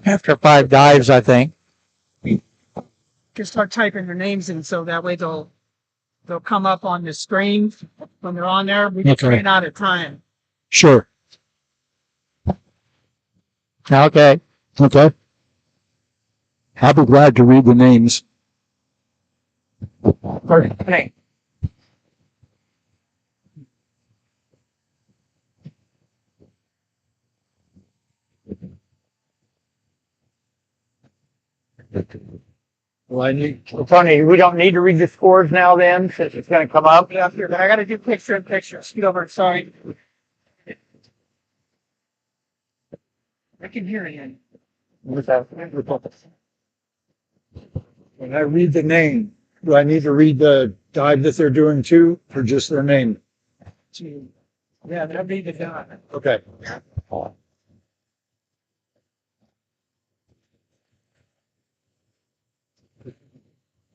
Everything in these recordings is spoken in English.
after 5 dives, I think. Just start typing their names in so that way they'll come up on the screen when they're on there. We just Okay. ran out of time. Sure. Okay. Okay. I'll be glad to read the names. Okay. Well, Tony, we don't need to read the scores now then, since it's going to come up. Yeah, but I got to do picture in picture. Scoot over. Sorry. I can hear you. When I read the name, do I need to read the dive that they're doing too, or just their name? Yeah, that'd be the done. Okay.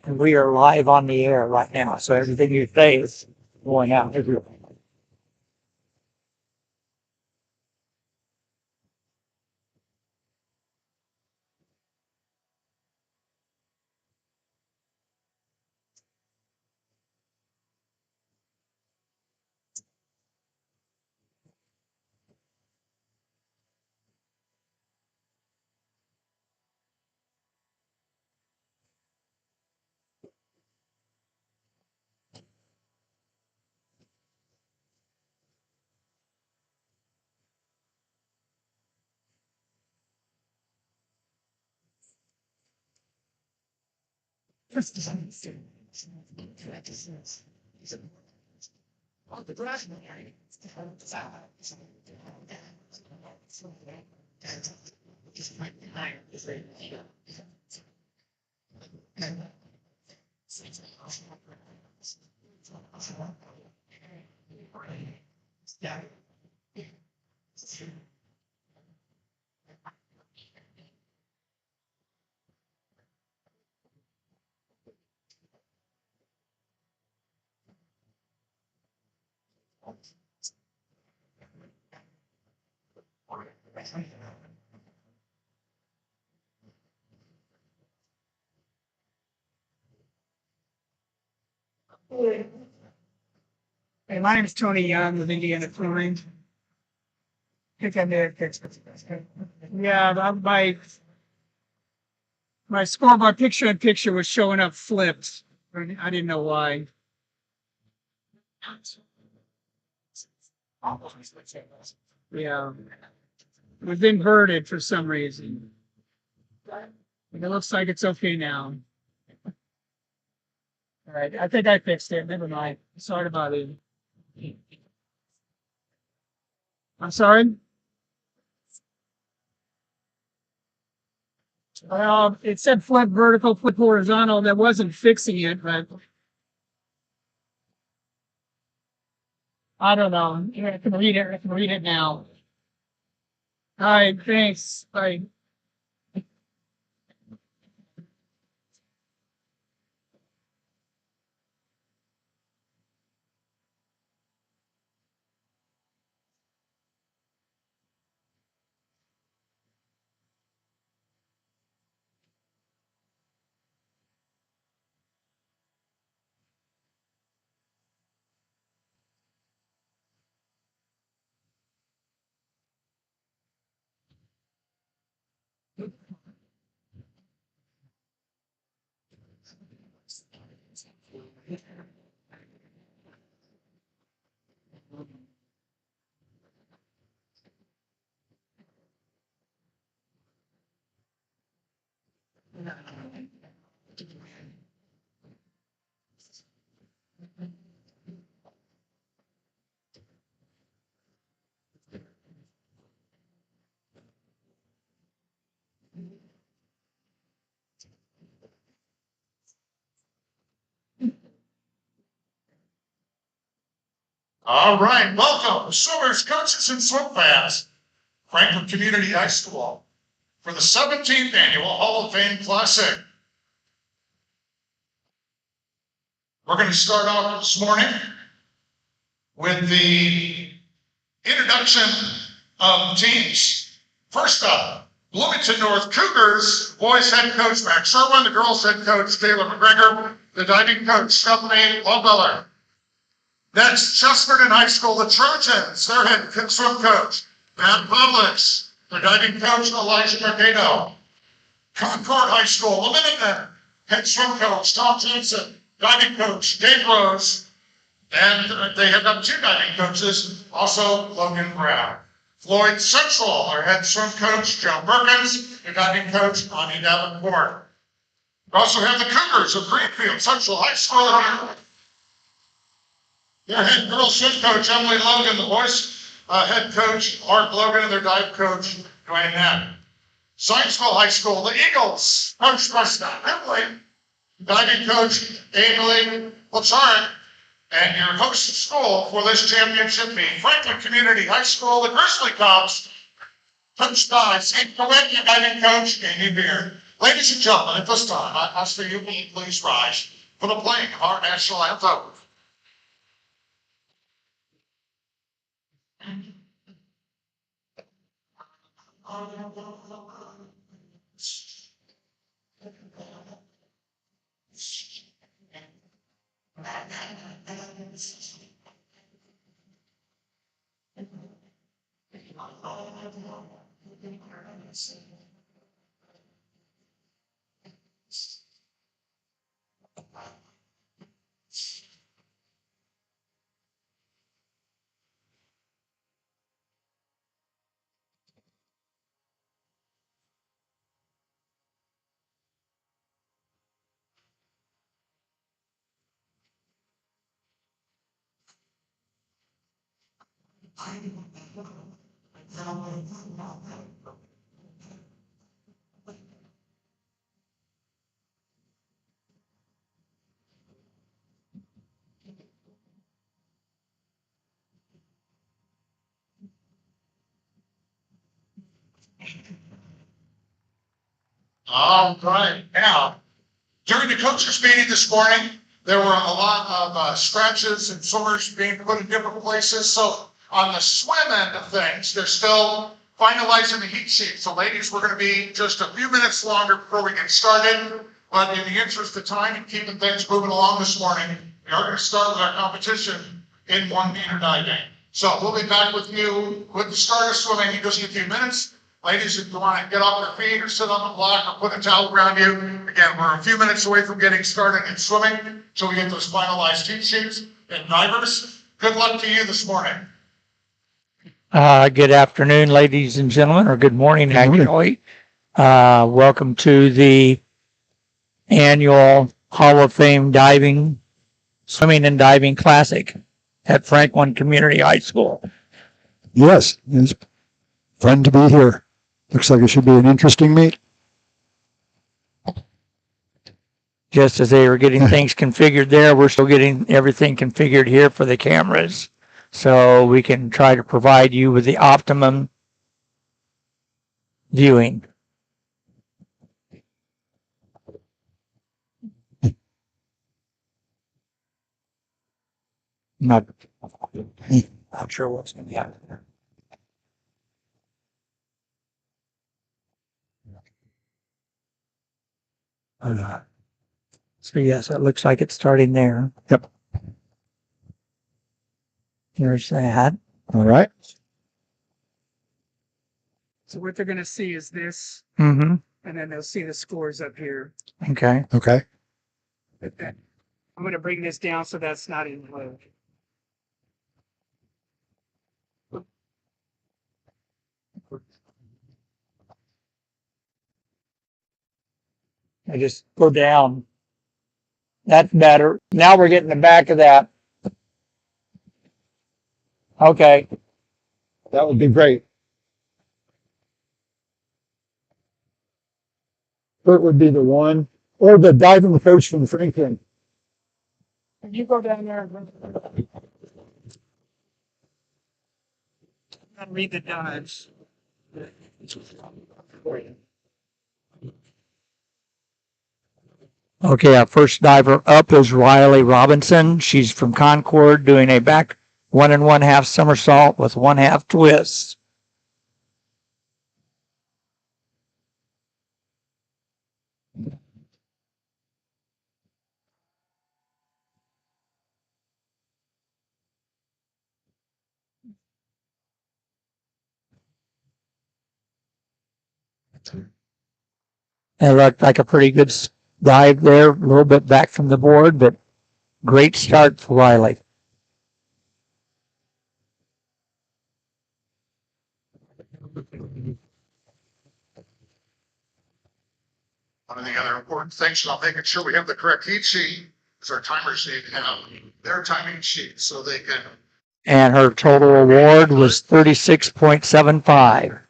And we are live on the air right now, so everything you say is going out. Hey, my name is Tony Young with Indiana Touring. I think I may have fixed it. Yeah, my score, my picture in picture was showing up flipped. I didn't know why. Yeah, it was inverted for some reason. It looks like it's okay now. All right, I think I fixed it. Never mind. Sorry about it. I'm sorry. Well, it said flip vertical, flip horizontal. That wasn't fixing it, but I don't know. I can read it. I can read it now. All right, thanks. Bye. All right, welcome, swimmers, coaches, and swim fans, Franklin Community High School, for the 17th Annual Hall of Fame Classic. We're going to start off this morning with the introduction of teams. First up, Bloomington North Cougars, boys head coach Max Sherwin, the girls head coach Taylor McGregor, the diving coach Stephanie Lobeller. Next, Chesterton High School, the Trojans, their head swim coach Matt Publix, their diving coach Elijah Mercado. Concord High School, the Minutemen, head swim coach Tom Johnson, diving coach Dave Rose, and they have got 2 diving coaches, also Logan Brown. Floyd Central, our head swim coach, Joe Perkins, and diving coach, Ani Davenport. We also have the Cougars of Greenfield Central High School. Their head girls swim coach, Emily Logan, the boys head coach, Mark Logan, and their dive coach, Dwayne Knapp. Scienceville High School, the Eagles, coached by Scott Hemley, diving coach, Emily Lazarek, and your host of school for this championship meeting, Franklin Community High School, the Grizzly Cubs, coached by St. Corinne diving coach, Amy Beard. Ladies and gentlemen, at this time, I ask for you to please rise for the playing of our national anthem. All right. Now, during the coaches meeting this morning, there were a lot of scratches and sores being put in different places. So on the swim end of things, they're still finalizing the heat sheet. So ladies, we're going to be just a few minutes longer before we get started. But in the interest of time and keeping things moving along this morning, we are going to start with our competition in 1 meter diving. So we'll be back with you with the start of swimming in just a few minutes. Ladies, if you want to get off your feet or sit on the block or put a towel around you, again, we're a few minutes away from getting started in swimming, so we get those finalized heat sheets. And divers, good luck to you this morning. Good afternoon, ladies and gentlemen, or good morning, actually. Welcome to the annual Hall of Fame Diving, Swimming and Diving Classic at Franklin Community High School. Yes, it's fun to be here. Looks like it should be an interesting meet. Just as they were getting things configured there, we're still getting everything configured here for the cameras, so we can try to provide you with the optimum viewing. Not sure what's going to happen there. So yes, it looks like it's starting there. Yep. Here's that. All right. So what they're going to see is this, Mm-hmm. and then they'll see the scores up here. Okay. Okay. I'm going to bring this down so that's not in low. I just go down. That's better. Now we're getting the back of that. Okay. That would be great. Kurt would be the one, or the diving coach from Franklin. Can you go down there and read the dives? Okay, our first diver up is Riley Robinson. She's from Concord, doing a back 1 1/2 somersault with 1/2 twist. It looked like a pretty good dive there, a little bit back from the board, but great start for Riley. One of the other important things about making sure we have the correct heat sheet is our timers need to have their timing sheet so they can. And her total award was 36.75.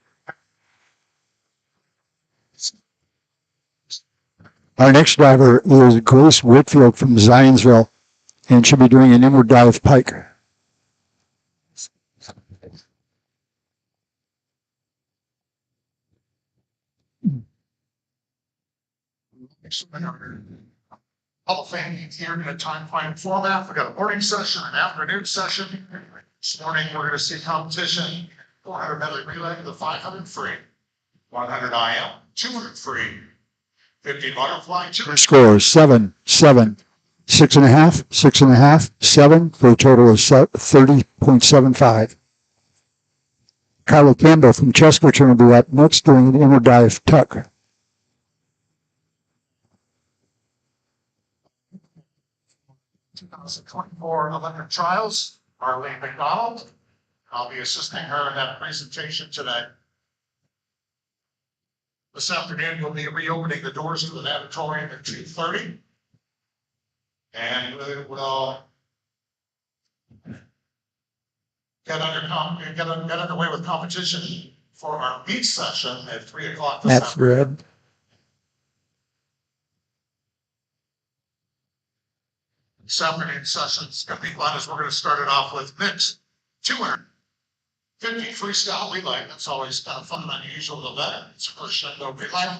Our next diver is Grace Whitfield from Zionsville, and she'll be doing an inward dive pike. Hall of Fame here in a time-fined format. We've got a morning session, an afternoon session. This morning, we're going to see competition, 400 medley relay, the 500 free, 100 IM, 200 free, 50 butterfly, 200. Scores 7, 7, 6.5, 6.5, 7 for a total of 30.75. Kyla Campbell from Chesterton will be up next doing an inward dive tuck. '24 Olympic Trials, Marlene McDonald. I'll be assisting her in that presentation today. This afternoon, we'll be reopening the doors to the natatorium at 2:30. And we will get underway with competition for our beach session at 3 o'clock this That's afternoon. good. This afternoon session is going to be fun as we're going to start it off with mixed 250 freestyle relay. That's always kind of fun and unusual to that. It's the first Shundo relay.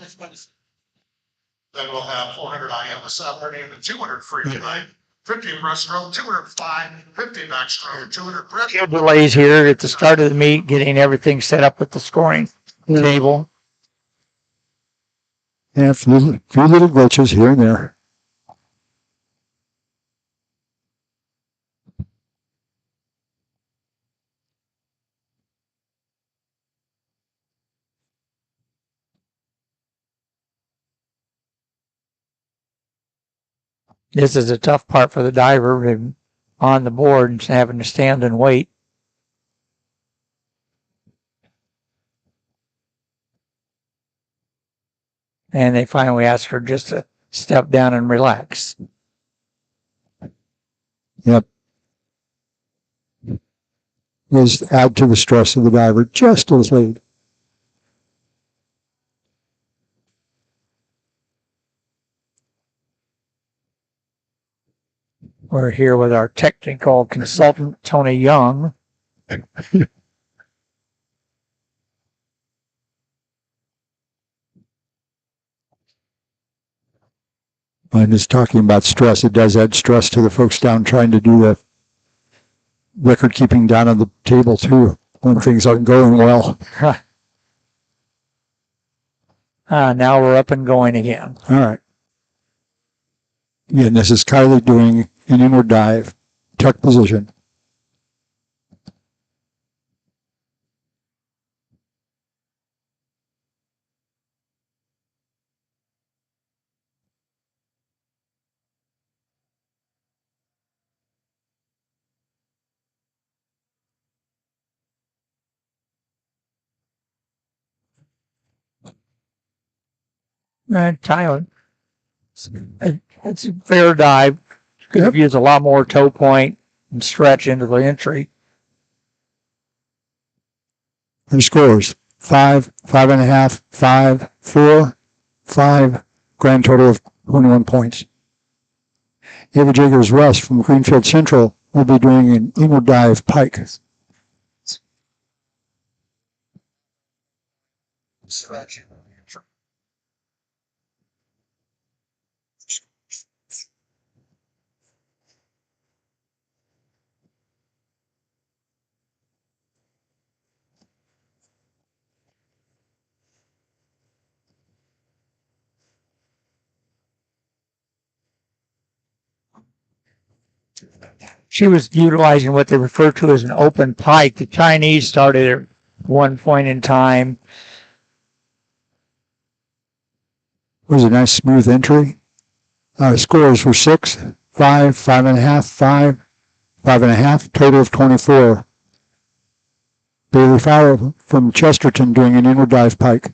Then we'll have 400 IM this afternoon and 200 free relay, 50 breaststroke, 205, 50 backstroke, 200 breast. Few delays here at the start of the meet, getting everything set up with the scoring table. Yeah, a few little glitches here and there. This is a tough part for the diver on the board and having to stand and wait. And they finally asked her just to step down and relax. Yep. Just add to the stress of the diver just as late. We're here with our technical consultant, Tony Young. I'm just talking about stress. It does add stress to the folks down trying to do the record keeping down on the table too when things aren't going well. Now we're up and going again. All right. Again, this is Kylie doing an inward dive, tuck position. Tyler, it's a fair dive. Could have used a lot more toe point and stretch into the entry. Her scores 5, 5.5, 5, 4, 5, grand total of 21 points. Ava Jagers West from Greenfield Central will be doing an inward dive pike. Stretch. She was utilizing what they refer to as an open pike. The Chinese started at one point in time was a nice smooth entry. Scores were 6, 5, 5.5, 5, 5.5, total of 24. Bailey Fowler from Chesterton doing an inward dive pike.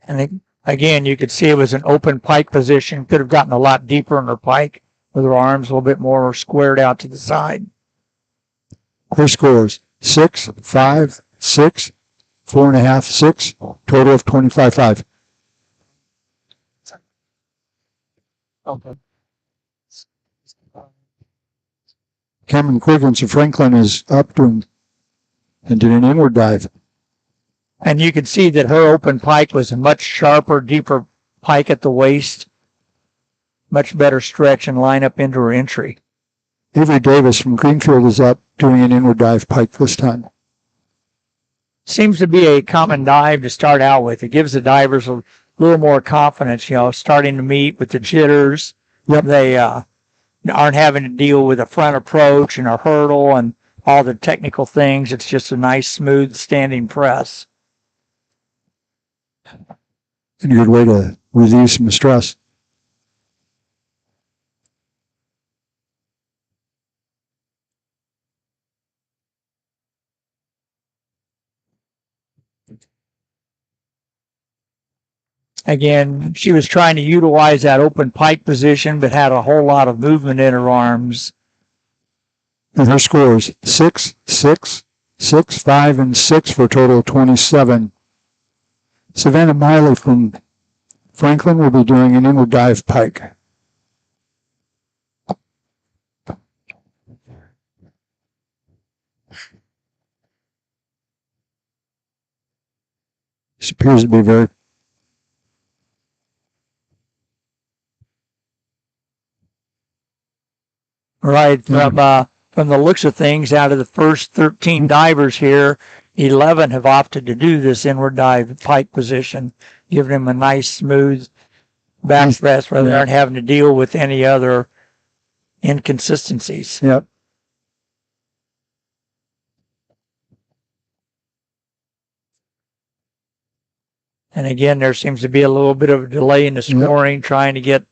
And again, you could see it was an open pike position. Could have gotten a lot deeper in her pike with her arms a little bit more squared out to the side. Her scores 6, 5, 6, 4.5, 6, total of 25.5. Okay. Cameron Quiggins of Franklin is up doing and did an inward dive. And you can see that her open pike was a much sharper, deeper pike at the waist. Much better stretch and line up into her entry. Avery Davis from Greenfield is up doing an inward dive pike this time. Seems to be a common dive to start out with. It gives the divers a little more confidence, starting to meet with the jitters. Yep. They aren't having to deal with a front approach and a hurdle and all the technical things. It's just a nice, smooth standing press. And a good way to relieve some stress. Again, she was trying to utilize that open pike position, but had a whole lot of movement in her arms. And her scores 6, 6, 6, 5, and 6 for a total of 27. Savannah Miley from Franklin will be doing an inward dive pike. This appears to be very right. From the looks of things, out of the first 13 divers here, 11 have opted to do this inward dive pike position, giving them a nice, smooth back rest rather than having to deal with any other inconsistencies. Yep. And again, there seems to be a little bit of a delay in the scoring, trying to get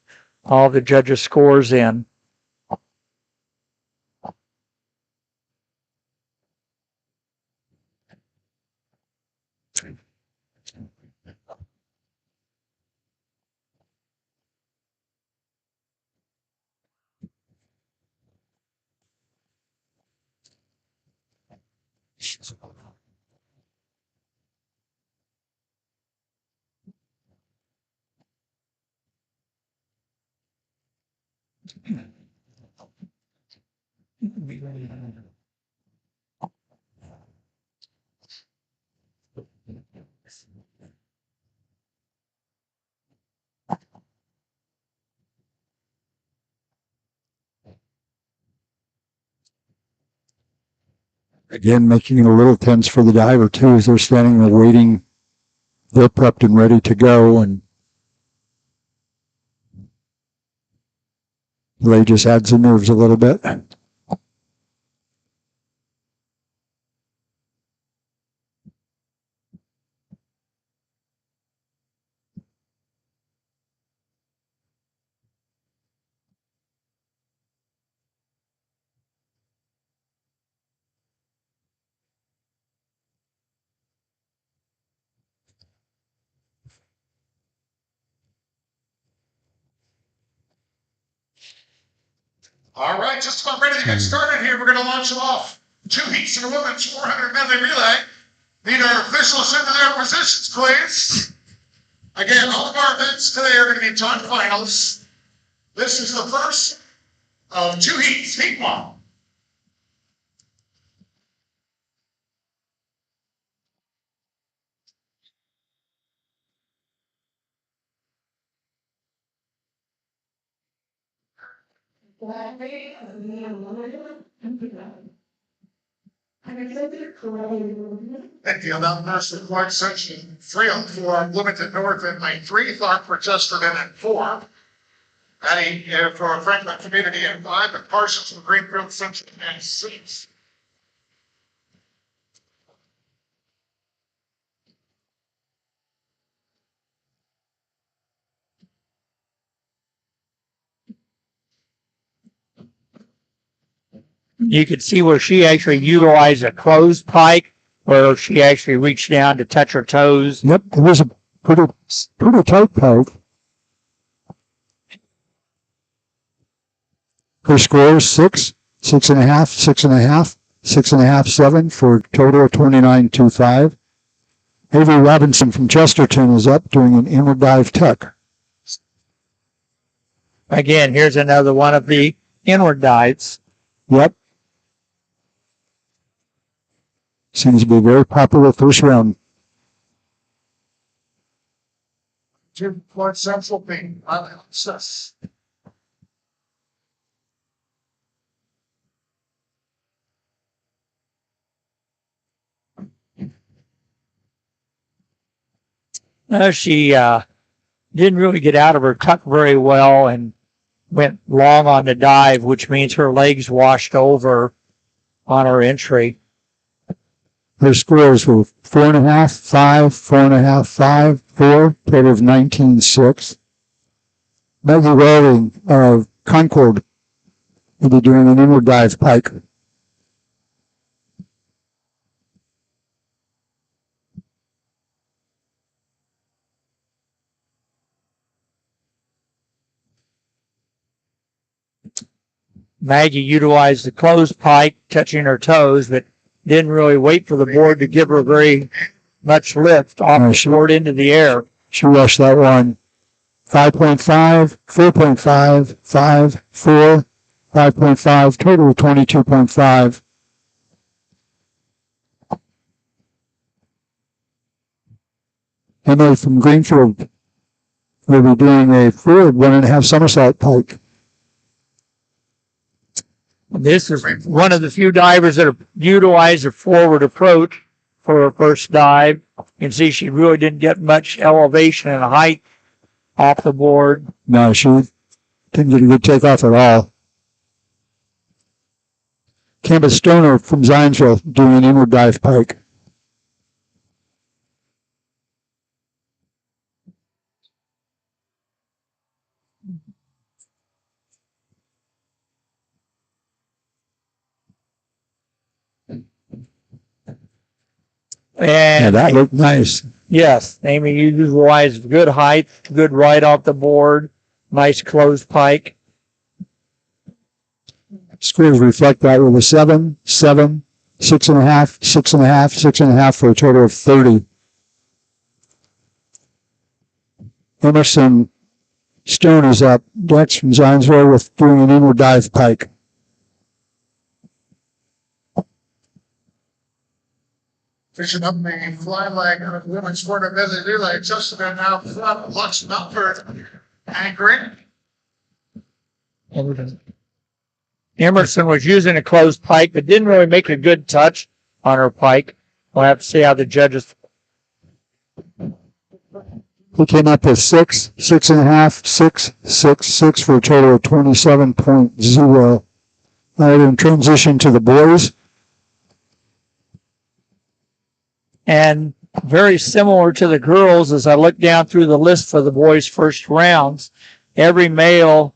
all the judges' scores in. Again, making it a little tense for the diver too, as they're standing there waiting. They're prepped and ready to go, and they just adds the nerves a little bit. All right, just about ready to get started here. We're going to launch them off. 2 heats in the women's 400 medley relay. Need our officials into their positions, please. Again, all of our events today are going to be time finals. This is the first of 2 heats. Heat 1. And the other nurse report section 304, Bloomington North inmate 3, Tharp for Chesterton and 4. Adding for Franklin Community and 5, and Parsons from Greenfield Central and 6. You could see where she actually utilized a closed pike, where she actually reached down to touch her toes. Yep, it was a pretty tight pike. Her score is 6, 6.5, 6.5, 6.5, 7 for a total of 29.25. Avery Robinson from Chesterton is up doing an inward dive tuck. Again, here's another one of the inward dives. Yep. Seems to be very popular first round. 2 Point Central being success. She didn't really get out of her tuck very well and went long on the dive, which means her legs washed over on her entry. Her scores were 4.5, 5, 4.5, 5, 4, total of 19.6. Maggie Welding of Concord will be doing an inward dive pike. Maggie utilized the closed pike, touching her toes, but didn't really wait for the board to give her very much lift off the board into the air. She rushed that one. 5.5, 4.5, 5, 4, 5.5, total of 22.5. Emily from Greenfield will be doing a forward 1.5 somersault pike. This is one of the few divers that utilize a forward approach for her first dive. You can see she really didn't get much elevation and height off the board. No, she didn't get a good takeoff at all. Campbell Stoner from Zionsville doing an inward dive pike. And that looked nice. Yes, Amy utilized good height, good right off the board, nice closed pike. Scores reflect that with a 7, 7, 6.5, 6.5, 6.5 for a total of 30. Emerson Stone is up next from Zionsville with doing an inward dive pike. Fishing up the fly leg of the women's sport of Busy Relay, Chesterton now front, Lux Melford anchoring. Emerson was using a closed pike, but didn't really make a good touch on her pike. We'll have to see how the judges. He came up with 6, 6.5, 6, 6, 6 for a total of 27.0. All right, in transition to the boys. And very similar to the girls, as I look down through the list for the boys' first rounds, every male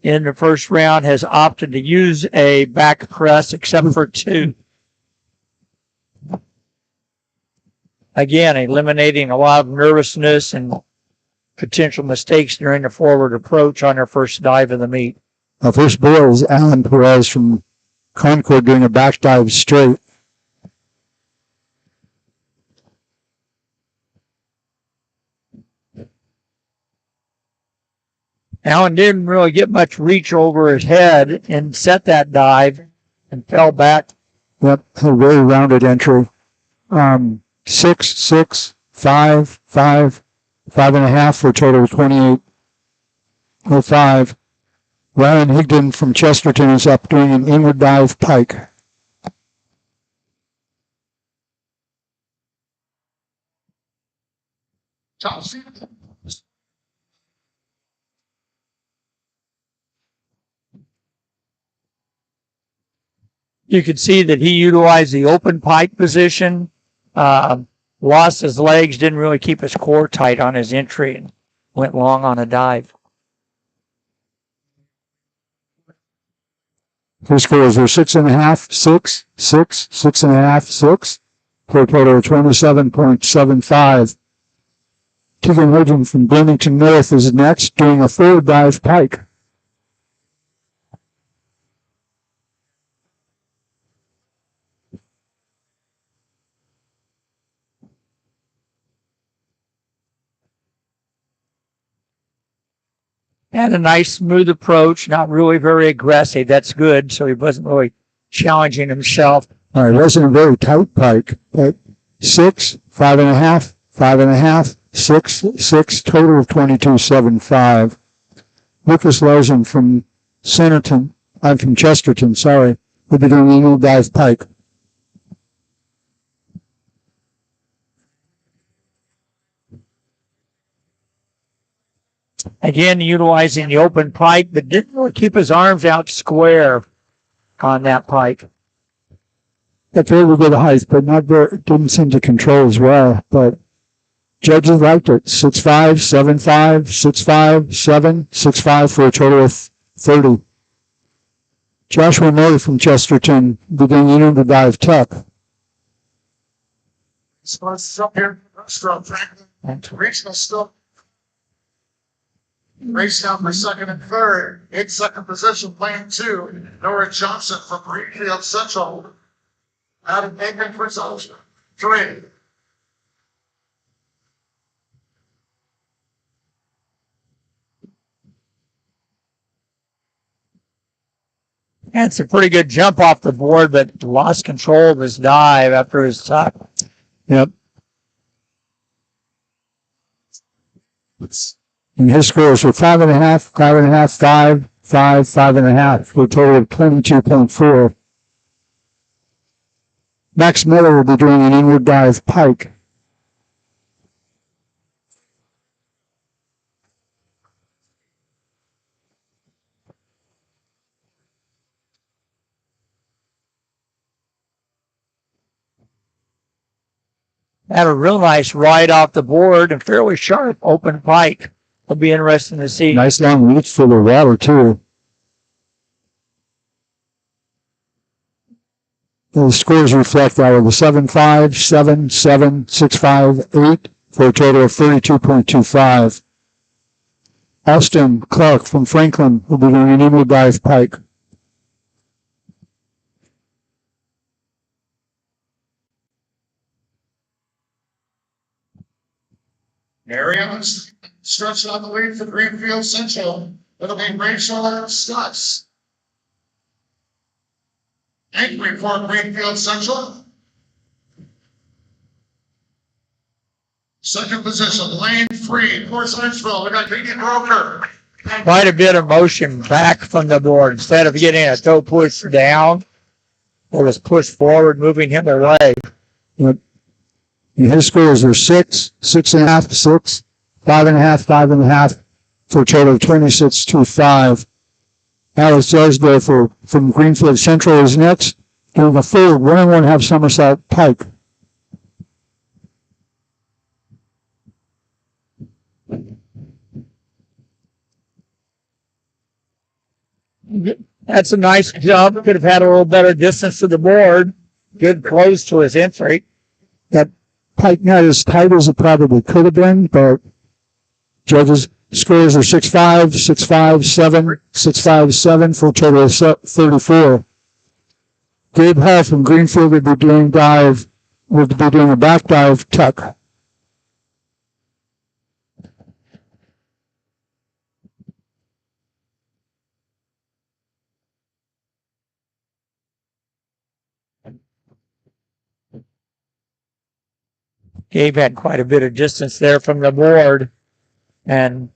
in the first round has opted to use a back press except for 2. Again, eliminating a lot of nervousness and potential mistakes during the forward approach on their first dive of the meet. Our first boy is Alan Perez from Concord doing a back dive straight. Alan didn't really get much reach over his head and set that dive and fell back. Yep, a very rounded entry. 6, 6, 5, 5, 5.5 for a total of 28.05. Ryan Higdon from Chesterton is up doing an inward dive pike. Top seed. You could see that he utilized the open pike position, lost his legs, didn't really keep his core tight on his entry, and went long on a dive. His scores are 6.5, 6, 6, 6.5, 6, for a total of 27.75. Keegan Hodgin from Bloomington North is next, doing a forward dive pike. Had a nice smooth approach, not really very aggressive. That's good. So he wasn't really challenging himself. All right, wasn't a very tight pike, but 6, 5.5, 5.5, 6, 6, total of 22.75. Lucas Larson from from Chesterton, sorry, will be doing a little dive pike. Again, utilizing the open pike, but didn't really keep his arms out square on that pike. Got very good height, but didn't seem to control as well. But judges liked it. 6.5, 7.5, 6.5, 7, 6.5 for a total of 30. Joshua Miller from Chesterton beginning to dive tuck. Supposed up here. Stroke Franklin. Regional still. Race down for second and third. In second position, lane 2. Nora Johnson from Greenfield Central. Adam Aiken for zone 3. That's a pretty good jump off the board, but lost control of his dive after his tuck. Yep. And his scores were 5.5, 5.5, 5, 5, 5.5 for a total of 22.4. Max Miller will be doing an inward dive pike. Had a real nice ride off the board and fairly sharp open pike. It'll be interesting to see. Nice long reach for the water, too. The scores reflect that of the 7.5, 7, 7, 6.5, 8 for a total of 32.25. Austin Clark from Franklin will be doing an inward dive pike. Mary Evans stretching on the lead for Greenfield Central. It'll be Rachel Stutz. Entry for Greenfield Central. Second position, lane 3, North Huntsville. We got Katie Broker. Quite a bit of motion back from the board. Instead of getting a toe push down, it was pushed forward, moving him away. Yep. And his scores are 6, 6.5, 6, 5.5, 5.5 for a total of 26.25. Alex Jarsdorf from Greenfield Central is next, doing a full 1.5 somersault pike. That's a nice jump. Could have had a little better distance to the board. Good close to his entry. That pike not as tight as it probably could have been, but judges' scores are 6.5, 6.5, 7, 6.5, 7 for a total of 34. Gabe Hall from Greenfield will be doing a back dive tuck. Gabe had quite a bit of distance there from the board and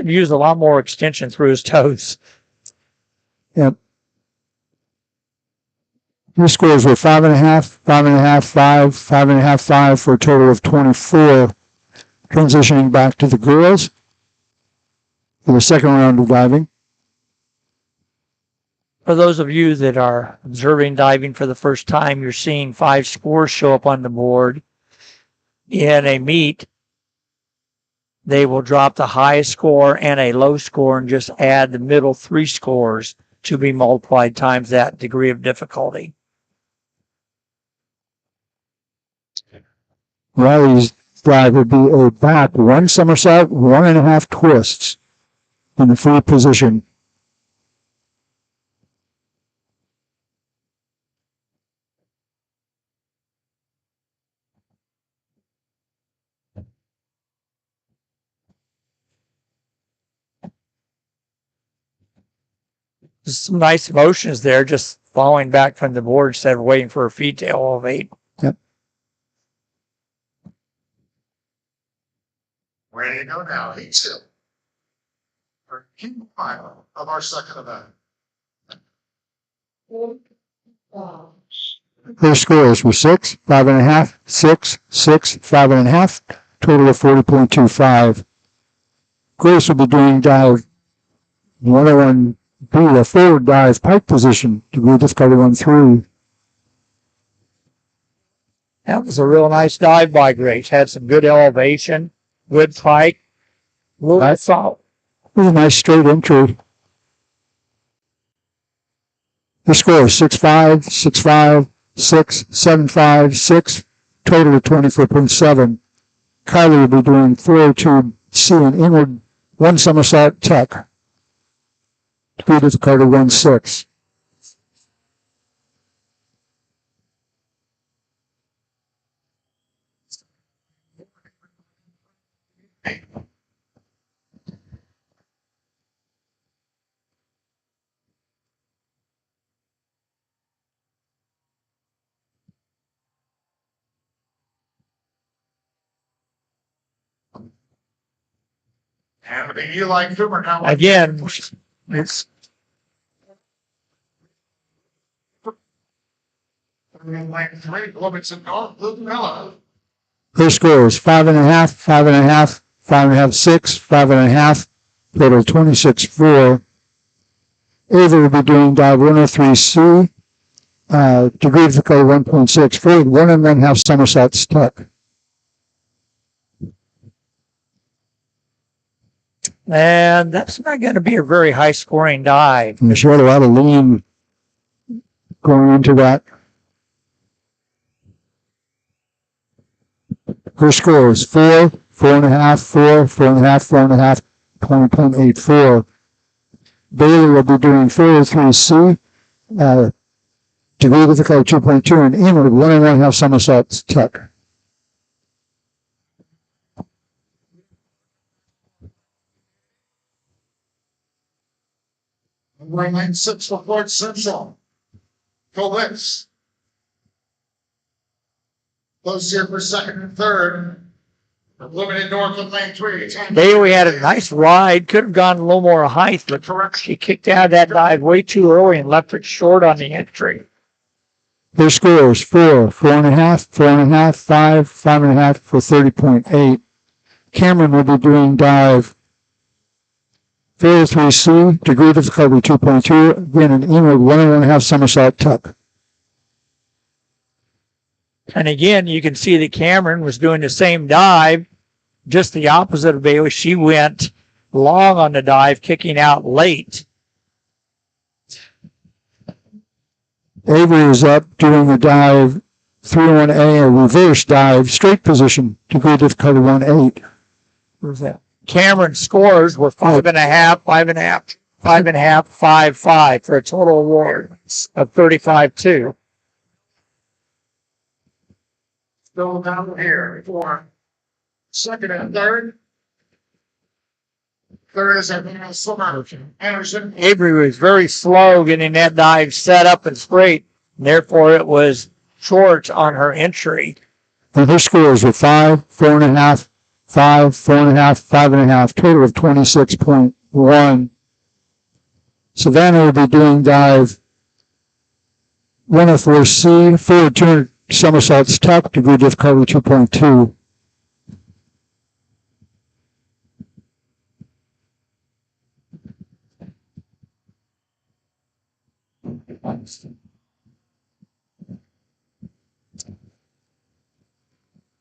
used a lot more extension through his toes. Yep. His scores were 5.5, 5.5, 5, 5.5, 5 for a total of 24. Transitioning back to the girls for the second round of diving. For those of you that are observing diving for the first time, you're seeing 5 scores show up on the board. In a meet, they will drop the highest score and a low score and just add the middle 3 scores to be multiplied times that degree of difficulty. Riley's dive would be a back 1 somersault, 1.5 twists in the free position. There's some nice motions there, just falling back from the board instead of waiting for her feet to elevate. Yep. Ready to go now, heat 2. For heat 5 of our second event. Her scores were 6, 5.5, 6, 6, 5.5, total of 40.25. Grace will be doing dive 101B, a forward dive pike position, degree difficulty 1-3. That was a real nice dive by Grace. Had some good elevation, good pike, little salt. It was a nice straight entry. The score is 6-5, 6-5, 6, 7-5, 6, total of 24.7. Kylie will be doing 402C and inward 1 somersault tuck. Degree difficulty 1-6. And the Eli Cooper now. Again, it's Like 3, Bloomington North, Luke Miller. Her score is 5.5, 5.5, 5.5, 6, 5.5, total 26.4. Ava will be doing dive 103C, degree difficulty 1.6, forward 1 1/2 somersaults tuck. and that's not going to be a very high scoring dive. And she had a lot of lean going into that. Her score is 4, 4.5, 4, 4.5, 4.5, 20.84. Bailey will be doing 403C, degree difficulty 2.2, and inward 1 1/2 somersaults tuck. Running lane 6 for Fort Central. Colwitz. Close here for second and third. Bloomington North of lane 3. Bailey had a nice ride, could have gone a little more height, but she kicked out of that dive way too early and left it short on the entry. Their scores 4, 4.5, 4.5, 5, 5.5 for 30.8. Cameron will be doing dive 403C, degree difficulty 2.2, again an inward 1 1/2 somersault tuck. And again, you can see that Cameron was doing the same dive, just the opposite of Bailey. She went long on the dive, kicking out late. Avery is up doing a dive 3-1A, a reverse dive, straight position, degree difficulty 1-8. Where's that? Cameron's scores were 5.5, 5.5, 5.5, 5, 5 for a total award of 35.2. Still down here for second and third. Third is our swimmer, Anderson. Avery was very slow getting that dive set up and straight, and therefore it was short on her entry. And her scores were 5, 4.5, 5, 4.5, 5.5, total of 26.1. Savannah will be doing dive 104C, forward 200 somersaults tuck, degree difficulty 2.2.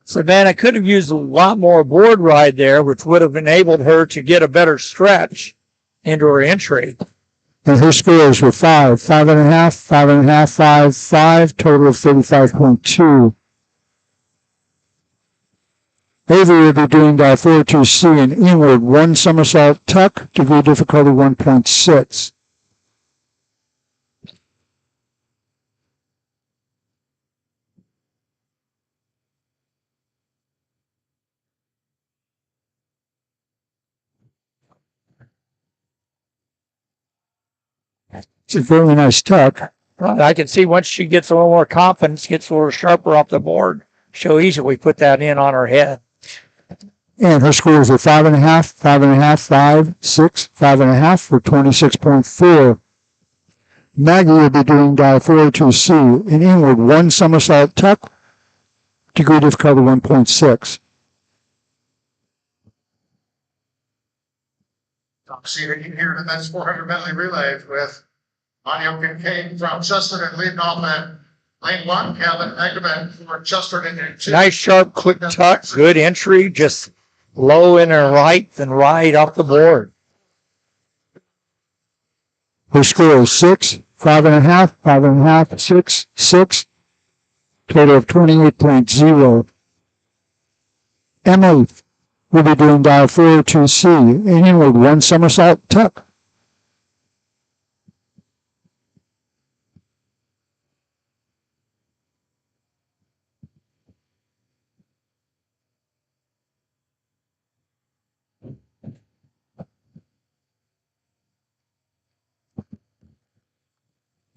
Savannah could have used a lot more board ride there, which would have enabled her to get a better stretch into her entry. And her scores were 5, 5.5, 5.5, 5, 5, total of 35.2. Avery will be doing dive 4-2C and inward 1 somersault tuck, degree difficulty 1.6. It's a very nice tuck. Right. I can see once she gets a little more confidence, gets a little sharper off the board, she'll easily put that in on her head. And her scores are 5.5, 5.5, 5, 6, 5.5 for 26.4. Maggie will be doing dive 4-2C and inward 1 somersault tuck, degree difficulty 1.6. Seated here in the men's 400 medley relay with Mario Kincaid from Chesterton leading off at lane 1. Calvin Ackerman for Chesterton in 2. Nice sharp quick tuck, good entry, just low in her right and right off the board. Her score is 6, 5.5, 5.5, 6, 6, total of 28.0. Emily will be doing dive 4-2C and inward 1 somersault tuck.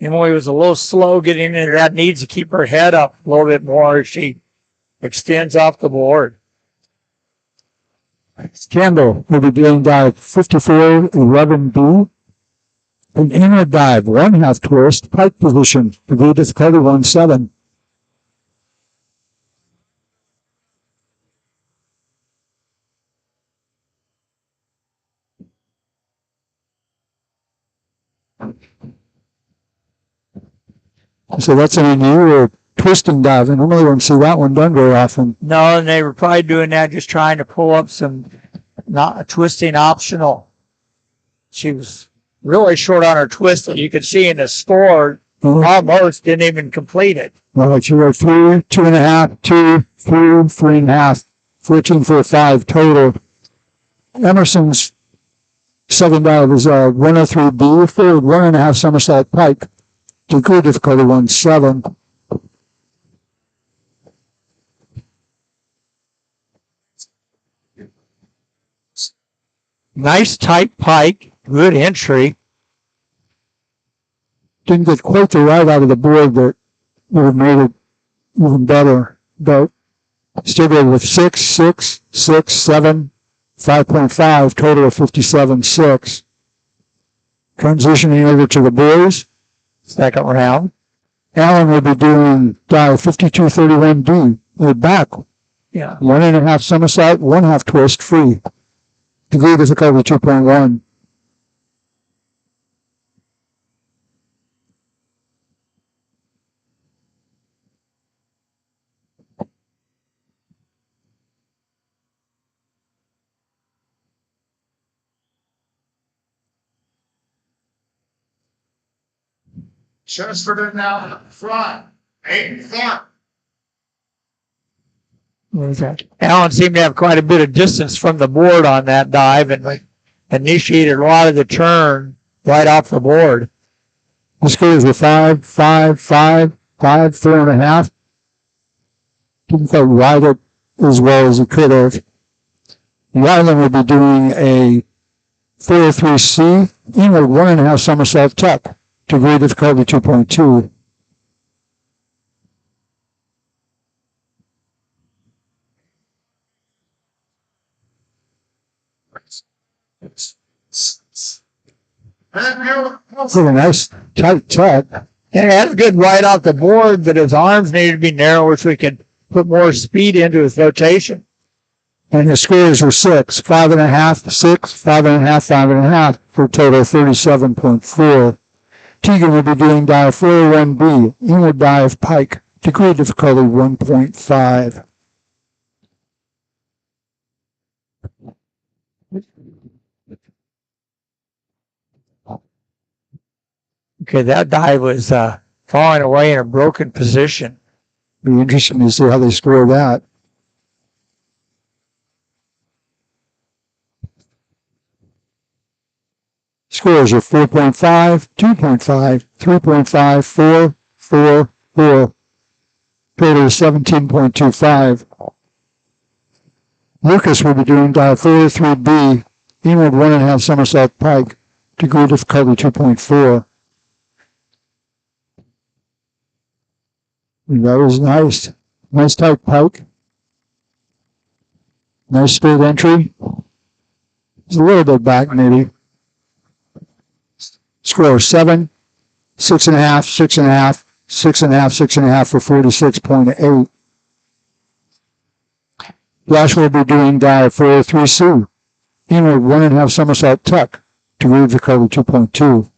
Emily was a little slow getting into that, needs to keep her head up a little bit more as she extends off the board. Campbell will be doing dive 54-11B, an inward dive, 1/2 twist, pike position, degree difficulty 1.7. So that's an unusual twisting dive. I normally don't see that one done very often. No, and they were probably doing that just trying to pull up some not twisting optional. She was really short on her twist. You could see in the score, almost didn't even complete it. Well, she wrote 3, 2.5, 2, 3, 3.5, 14.45 total. Emerson's second dive is 103B, forward 1.5 somersault pike, degree difficulty 1.7. Nice tight pike, good entry. Didn't get quite the right out of the board that would have made it even better, but still good with 6, 6, 6, 7, 5.5, total of 57.6. Transitioning over to the boys. Second round. Allen will be doing dive 52-31D. They're back. Yeah. 1.5 somersault, 1/2 twist free. Degree difficulty 2.1. Chesterton now in front. 8-4. Allen seemed to have quite a bit of distance from the board on that dive and initiated a lot of the turn right off the board. The scores were 5, 5, 5, 5, 4.5. Didn't quite ride it as well as he could have. Ryland will be doing a 4-3C, inward 1.5 somersault tuck, degree difficulty 2.2. Pretty nice tight tuck. And it had a good right off the board, but his arms needed to be narrower so he could put more speed into his rotation. And his scores were 6, 5.5, 6, 5.5, 5.5, for a total of 37.4. Tegan will be doing dive 401B, inward dive pike, degree difficulty 1.5. Okay, that dive was falling away in a broken position. Be interesting to see how they score that. Scores are 4.5, 2.5, 3.5, 4, 4, 4. Total is 17.25. Lucas will be doing dive 403B, inward 1.5 somersault pike, degree difficulty 2.4. That was nice. Nice tight pike. Nice straight entry. It's a little bit back maybe. Score 7, 6.5, 6.5, 6.5, 6.5 for 46.8. Josh will be doing dive 403C, inward 1.5 somersault tuck, degree difficulty 2.2.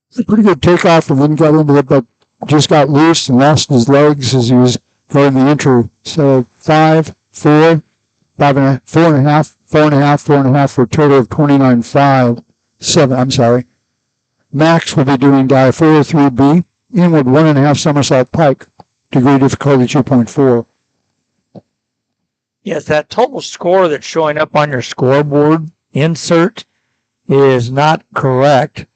It's a pretty good takeoff and then got into it, but just got loose and lost his legs as he was going the entry. So 5, 4, 5.5, 4.5, 4.5, 4.5 for a total of 29.5. 7, I'm sorry. Max will be doing dive 403B, inward 1.5 somersault pike, degree difficulty 2.4. Yes, that total score that's showing up on your scoreboard insert is not correct.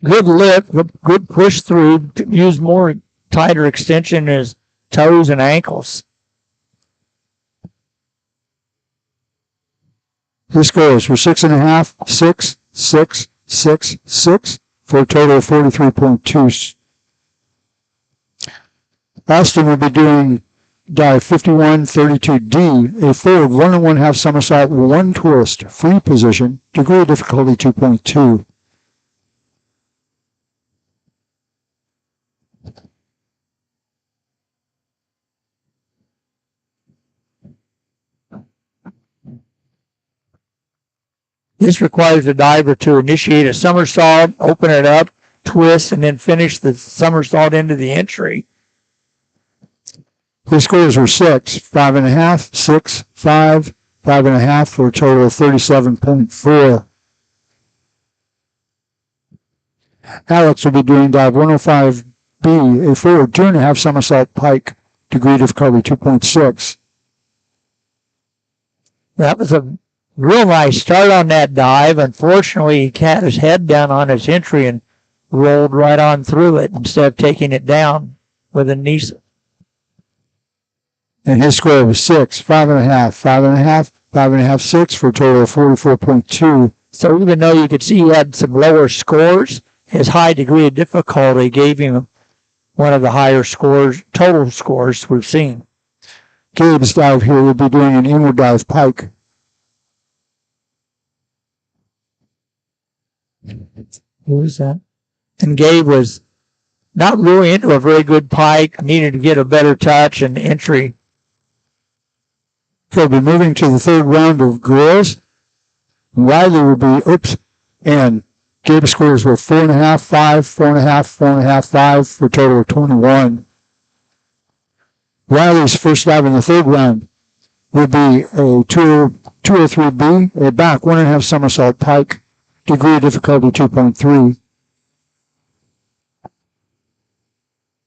Good lift, good push through. Use more tighter extension in his toes and ankles. His scores were 6.5, 6, 6, 6, 6 for a total of 43.2. Austin will be doing dive 5132D, a forward 1.5 somersault, 1 twist, free position, degree difficulty 2.2. This requires the diver to initiate a somersault, open it up, twist, and then finish the somersault into the entry. His scores were 6, 5.5, 6, 5, 5.5 for a total of 37.4. Alex will be doing dive 105B, a forward 2.5 somersault pike, degree difficulty 2.6. That was a real nice start on that dive. Unfortunately, he had his head down on his entry and rolled right on through it instead of taking it down with a knee. And his score was 6, 5.5, 5.5, 5.5, 6 for a total of 44.2. So even though you could see he had some lower scores, his high degree of difficulty gave him one of the higher scores, total scores we've seen. Gabe's dive here will be doing an inward dive pike. Who was that? And Gabe was not really into a very good pike, needed to get a better touch and entry. He'll be moving to the third round of girls. Riley will be, and Gabe's scores were 4.5, 5, 4.5, 4.5, 5 for a total of 21. Riley's first dive in the third round will be a 203B, a back 1.5 somersault pike, degree of difficulty 2.3.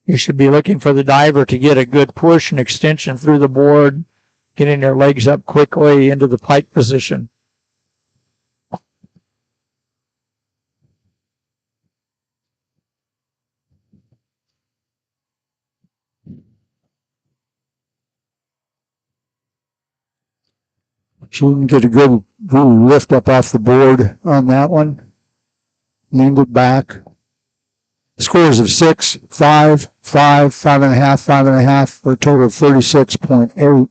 You should be looking for the diver to get a good push and extension through the board, getting their legs up quickly into the pike position. She didn't get a good lift up off the board on that one. Leaned it back. Scores of 6, 5, 5, 5.5, 5.5 for a total of 36.8.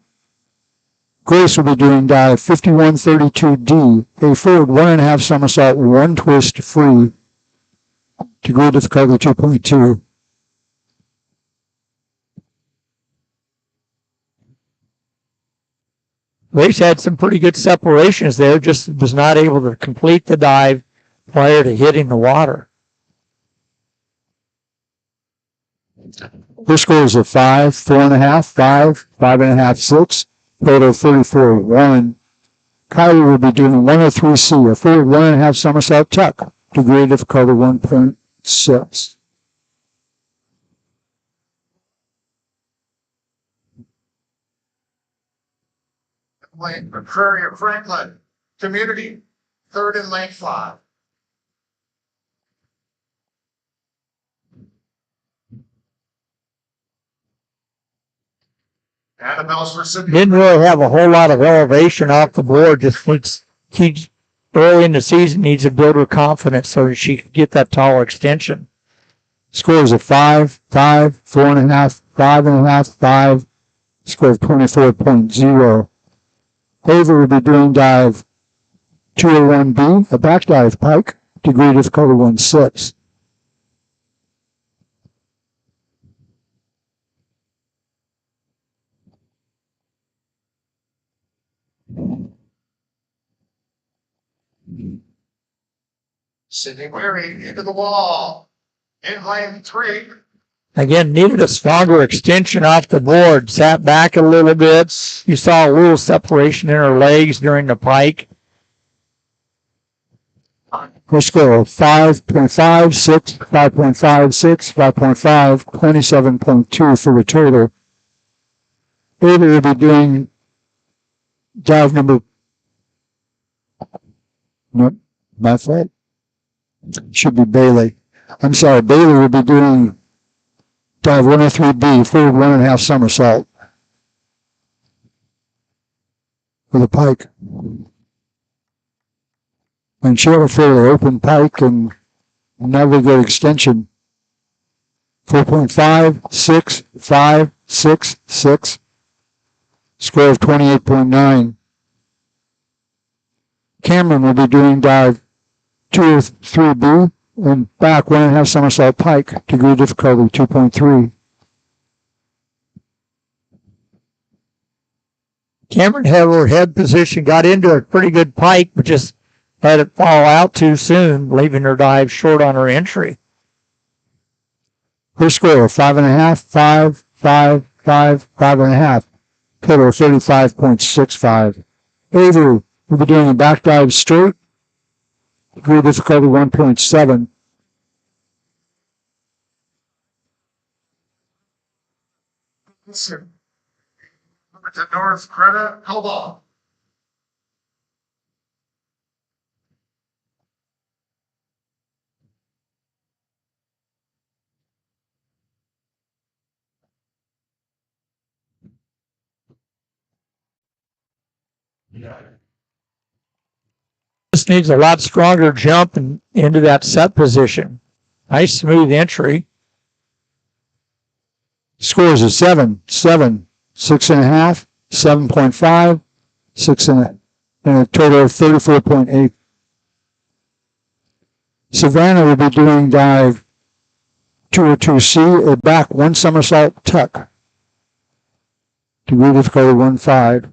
Grace will be doing dive 5132D, a forward 1.5 somersault, 1 twist free, degree difficulty 2.2. Grace had some pretty good separations there, just was not able to complete the dive prior to hitting the water. Her scores of 5, 4.5, 5, 5.5, 6, total of 34.1. Kylie will be doing 103C, a forward 1.5 somersault tuck, degree difficulty 1.6. Lane Prairie Franklin Community, third in lane 5. Annabelle's recipient. Didn't really have a whole lot of elevation off the board, just he early in the season needs to build her confidence so that she can get that taller extension. Scores of 5, 5, 4.5, 5.5, 5, score of 24.0. Ava will be doing dive 201B, a back dive pike, degree difficulty 1.6. Sydney Weary into the wall. In lane 3. Again, needed a stronger extension off the board. Sat back a little bit. You saw a little separation in her legs during the pike. Her score of 5.5, 6, 5.5, 6, 5.5, 27.2 for the total. Ava will be doing dive number, nope, my fault. Should be Bailey. I'm sorry, Bailey will be doing dive 103B, forward 1.5 somersault with a pike. And she'll have a fairly open pike and another good extension. 4.5, 6, 5, 6, 6. Score of 28.9. Cameron will be doing dive 203B and back 1.5 somersault pike, degree difficulty 2.3. Cameron had her head position, got into a pretty good pike, but just had it fall out too soon, leaving her dive short on her entry. Her score of 5.5, 5, 5, 5, 5.5. Total of 35.65. Avery will be doing a back dive straight, degree difficulty 1.7. To North Greta Cobalt. Just needs a lot stronger jump into that set position. Nice smooth entry. Scores of 7, 7, 6.5, 7.5, 6 and a total of 34.8. Savannah will be doing dive 202C, a back 1 somersault tuck, degree difficulty 1.5.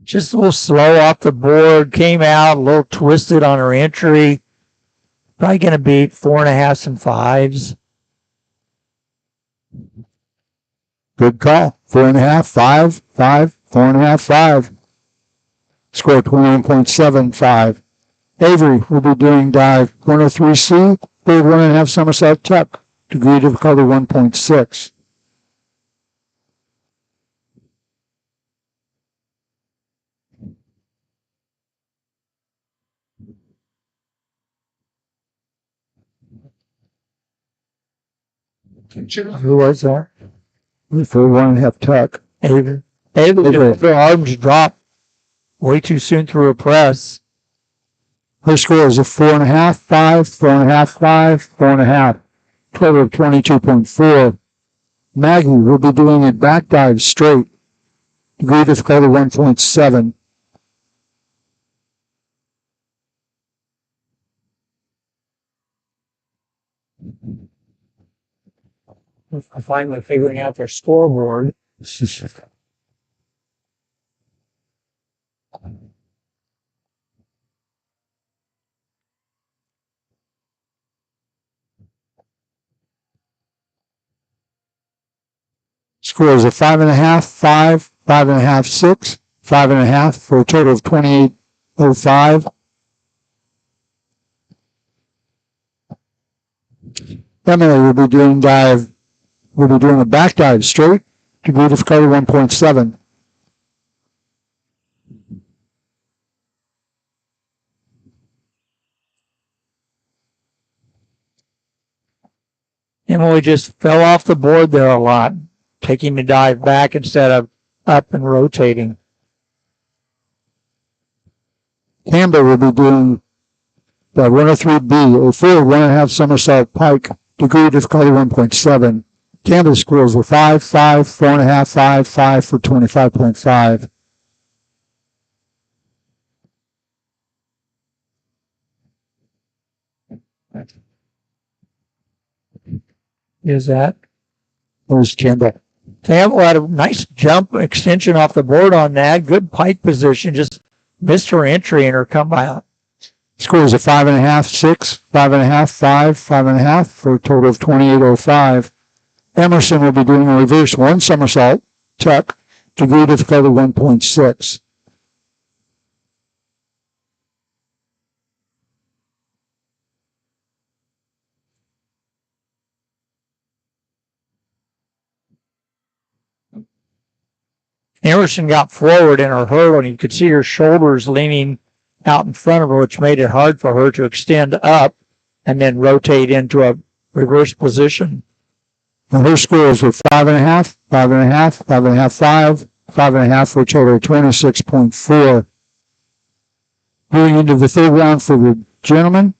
Just a little slow off the board, came out a little twisted on her entry. Probably going to be 4.5s and 5s. Good call. 4.5, 5, 5, 4.5, 5. Score 21.75. Avery will be doing dive 103C, third 1.5 somersault tuck, degree difficulty 1.6. Who was that? For 1.5 tuck. Ava. Her arms dropped way too soon through her press. Her score is a 4.5, 5, 4.5, 5, 4.5. Total of 22.4. Maggie will be doing a back dive straight. Degree difficulty 1.7. I'm finally figuring out their scoreboard. Score is a 5.5, 5, 5.5, 6, 5.5 for a total of 28.05. Emily will be doing a back dive straight. Degree difficulty 1.7. Emily just fell off the board there a lot, taking the dive back instead of up and rotating. Campbell will be doing the 103B, a full 1.5 somersault pike. Degree difficulty 1.7. Campbell's scores were 5, 5, 4.5, 5, 5 for 25.5. Is that? There's Campbell. Campbell had a nice jump extension off the board on that. Good pike position. Just missed her entry and her come out. Scores of 5.5, 6, 5.5, 5, 5.5 for a total of 28.05. Emerson will be doing a reverse 1 somersault tuck. Degree difficulty 1.6. Emerson got forward in her hurdle, and you could see her shoulders leaning out in front of her, which made it hard for her to extend up and then rotate into a reverse position. And her scores were 5.5, 5.5, 5.5, 5, 5.5 for a total of 26.4. Moving into the third round for the gentlemen,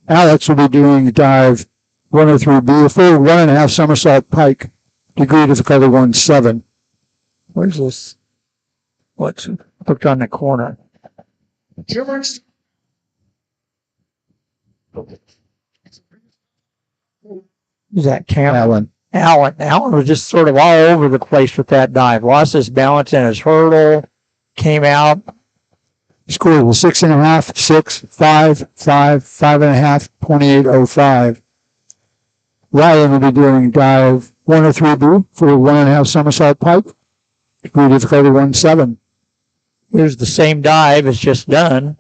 Alex will be doing dive 103B, a full 1.5 somersault pike. Degree difficulty 1.7. Where's this? What's hooked on the corner? Tumors. Is that Cameron? Alan. Alan was just sort of all over the place with that dive. Lost his balance in his hurdle, came out. Score was 6.5, 6, 5, 5, 5.5, 28.05. Ryan will be doing dive 103B for a 1.5 somersault pike. Degree difficulty 1.7. Here's the same dive, it's just done.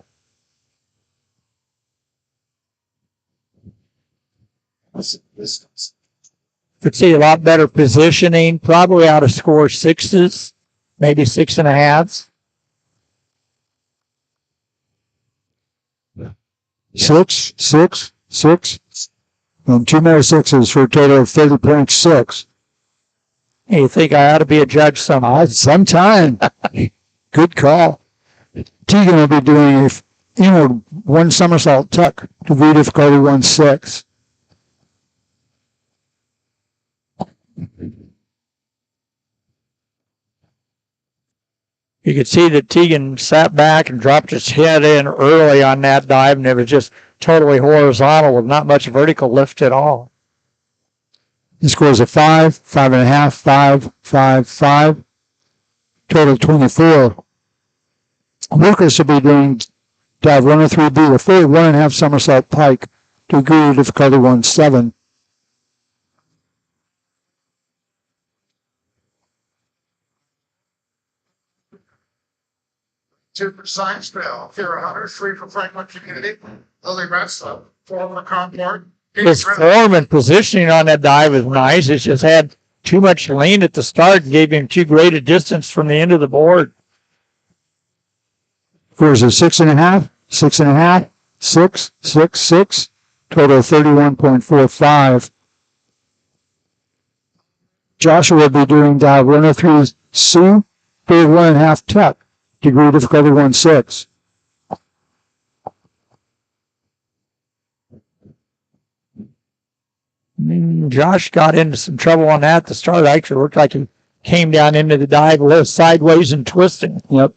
Could see a lot better positioning. Probably ought to score 6s, maybe 6.5s. 6, 6, 6, and 2 more 6s for a total of 30.6. Hey, you think I ought to be a judge Sometime. Good call. Tegan will be doing a inward 1 somersault tuck. Degree difficulty 1.6. You could see that Tegan sat back and dropped his head in early on that dive, and it was just totally horizontal with not much vertical lift at all. He scores a 5, 5.5, 5, 5, 5. Total 24. Lucas will be doing dive 103B, a full 1.5 somersault pike. Degree difficulty 1.7. Two for Science-Ville, Kira Hunter, 3 for Franklin Community, Lily Retzlow, 4 for Concord. His form and positioning on that dive is nice. It just had too much lean at the start and gave him too great a distance from the end of the board. Scores a 6.5, 6.5, 6, 6, 6. Total 31.45. Joshua will be doing dive 103C, third 1.5 tech, degree difficulty 1-6. Josh got into some trouble on that. The start actually looked like he came down into the dive a little sideways and twisting. Yep.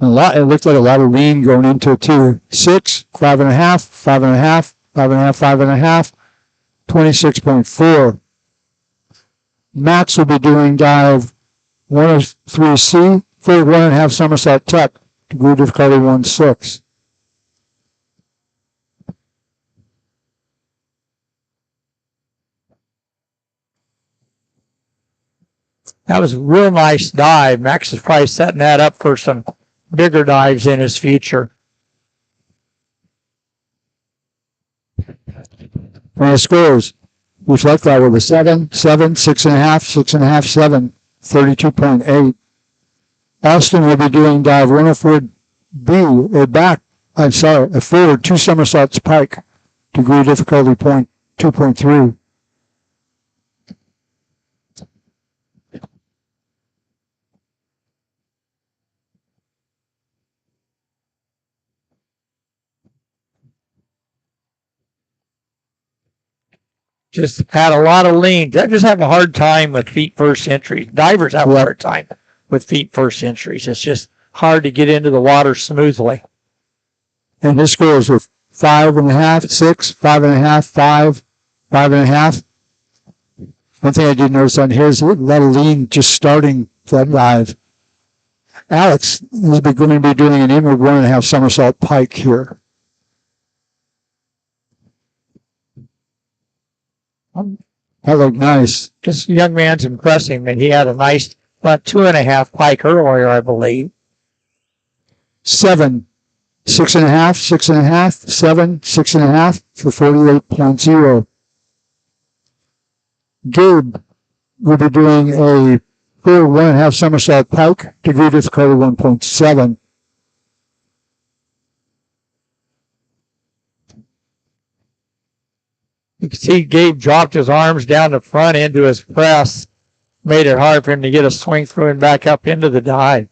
It looked like a lot of lean going into it too. 6, 5.5, 5.5, 5.5, 5.5, 26.4. Max will be doing dive 103C, third 1.5 somersault tech, degree difficulty 1-6. That was a real nice dive. Max is probably setting that up for some bigger dives in his future. And the scores reflect that with a 7, 7, 6.5, 6.5, 7, 32.8. Austin will be doing dive 104B, a forward 2 somersaults pike, degree difficulty 2.3. Just had a lot of lean. They just have a hard time with feet first entries. Divers have a hard time with feet first entries. It's just hard to get into the water smoothly. And his scores were 5.5, 6, 5.5, 5, 5.5. One thing I did notice on his, a lot of lean just starting that dive. Alex is going to be doing an inward 1.5 somersault pike here. That looked nice. This young man's impressing, and he had a nice, about 2.5 pike earlier, I believe. 7, 6.5, 6.5, 7, 6.5 for 48.0. Gabe will be doing a full 1.5 somersault pike, degree difficulty 1.7. You can see Gabe dropped his arms down the front into his press. Made it hard for him to get a swing through and back up into the dive.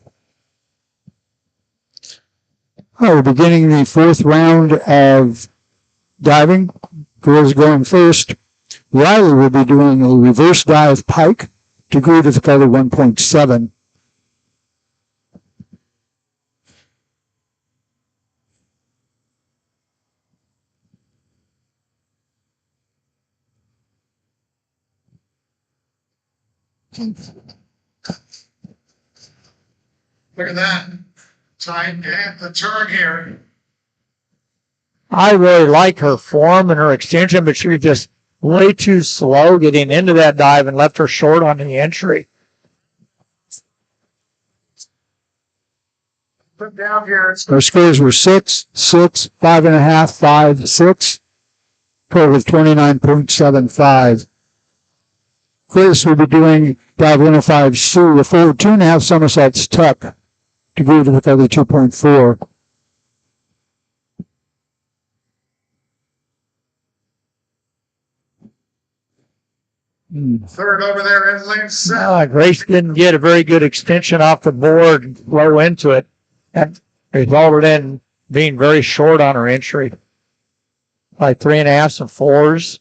We're beginning the 4th round of diving. Girls going first. Riley will be doing a reverse dive pike, degree difficulty 1.7. Look at that. Time to hit the turn here. I really like her form and her extension, but she was just way too slow getting into that dive and left her short on the entry. Put down here. Our scores were 6, 6, 5.5, 5, 6. Total of 29.75. Chris will be doing dive 105C, a forward 2.5 somersaults tuck, degree difficulty 2.4. Third over there in lane 7. Grace didn't get a very good extension off the board and flow into it. That resulted in being very short on her entry. By 3.5 and 4s.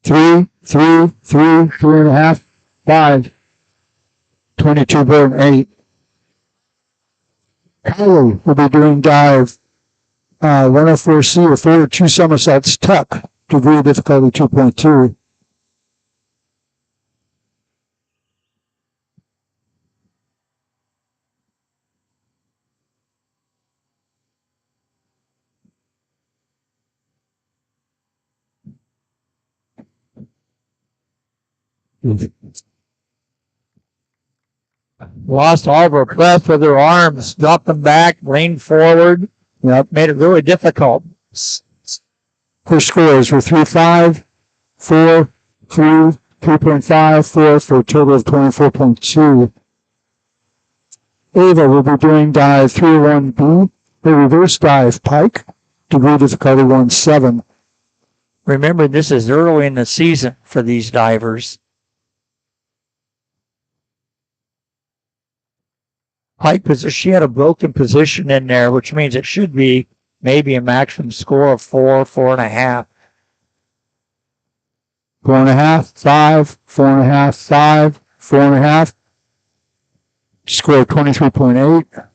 3, 3, 3, 3.5, 5. 22.8. Kylie will be doing dive 104C, a forward 2 somersaults tuck, degree difficulty 2.2. Lost all of her breath with her arms, dropped them back, leaned forward. Yep. Made it really difficult. Her scores were 3.5, 4, 3, 3.5, 4 for a total of 24.2. Ava will be doing dive 301B, a reverse dive pike, degree difficulty 1.7. Remember, this is early in the season for these divers. Pike position, she had a broken position in there, which means it should be maybe a maximum score of 4, 4.5. 4.5, 5, 4.5, 5, 4.5. Score 23.8.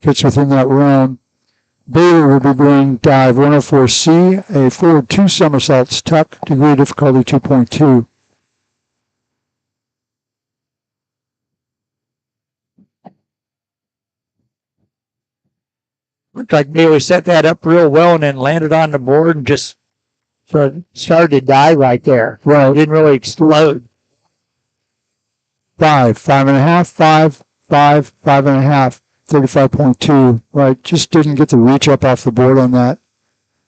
Fits within that realm. Bailey will be doing dive 104C, a forward 2 somersaults tuck, degree difficulty 2.2. Looked like Bailey set that up real well and then landed on the board and just started to die right there. Right. Didn't really explode. 5, 5.5, 5, 5, 5.5, 35.2. Right, just didn't get the reach up off the board on that.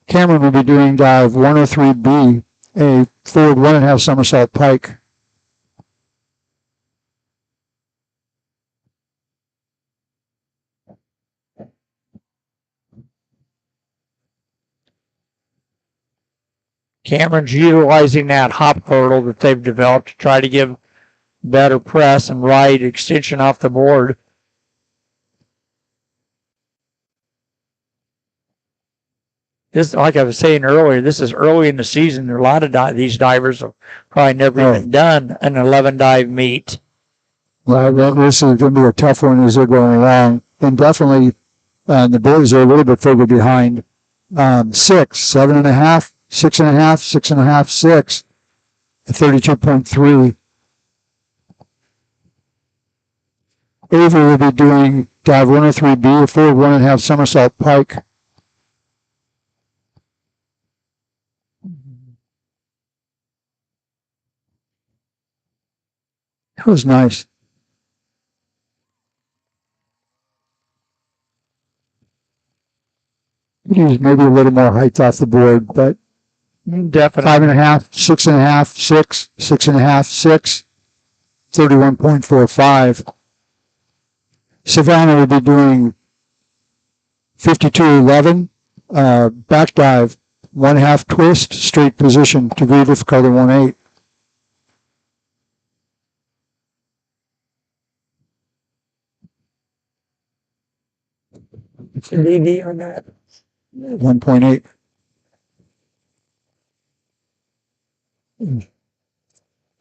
Cameron will be doing dive 103B, a forward 1.5 somersault pike. Cameron's utilizing that hop hurdle that they've developed to try to give better press and right extension off the board. This, like I was saying earlier, this is early in the season. There are a lot of these divers have probably never even done an 11 dive meet. Well, this is going to be a tough one as they're going along. And definitely the boys are a little bit further behind. 6, 7.5, 6.5, 6.5, 6, 32.3. Avery will be doing dive 103B, a forward 1.5 somersault pike. That was nice. Use maybe a little more height off the board, but definitely 5.5, 6.5, 6, 6.5, 6, 31.45. Savannah will be doing 52.11, back dive, 1.5 twist, straight position, degree difficulty 1.8. It's an ED on that. 1.8.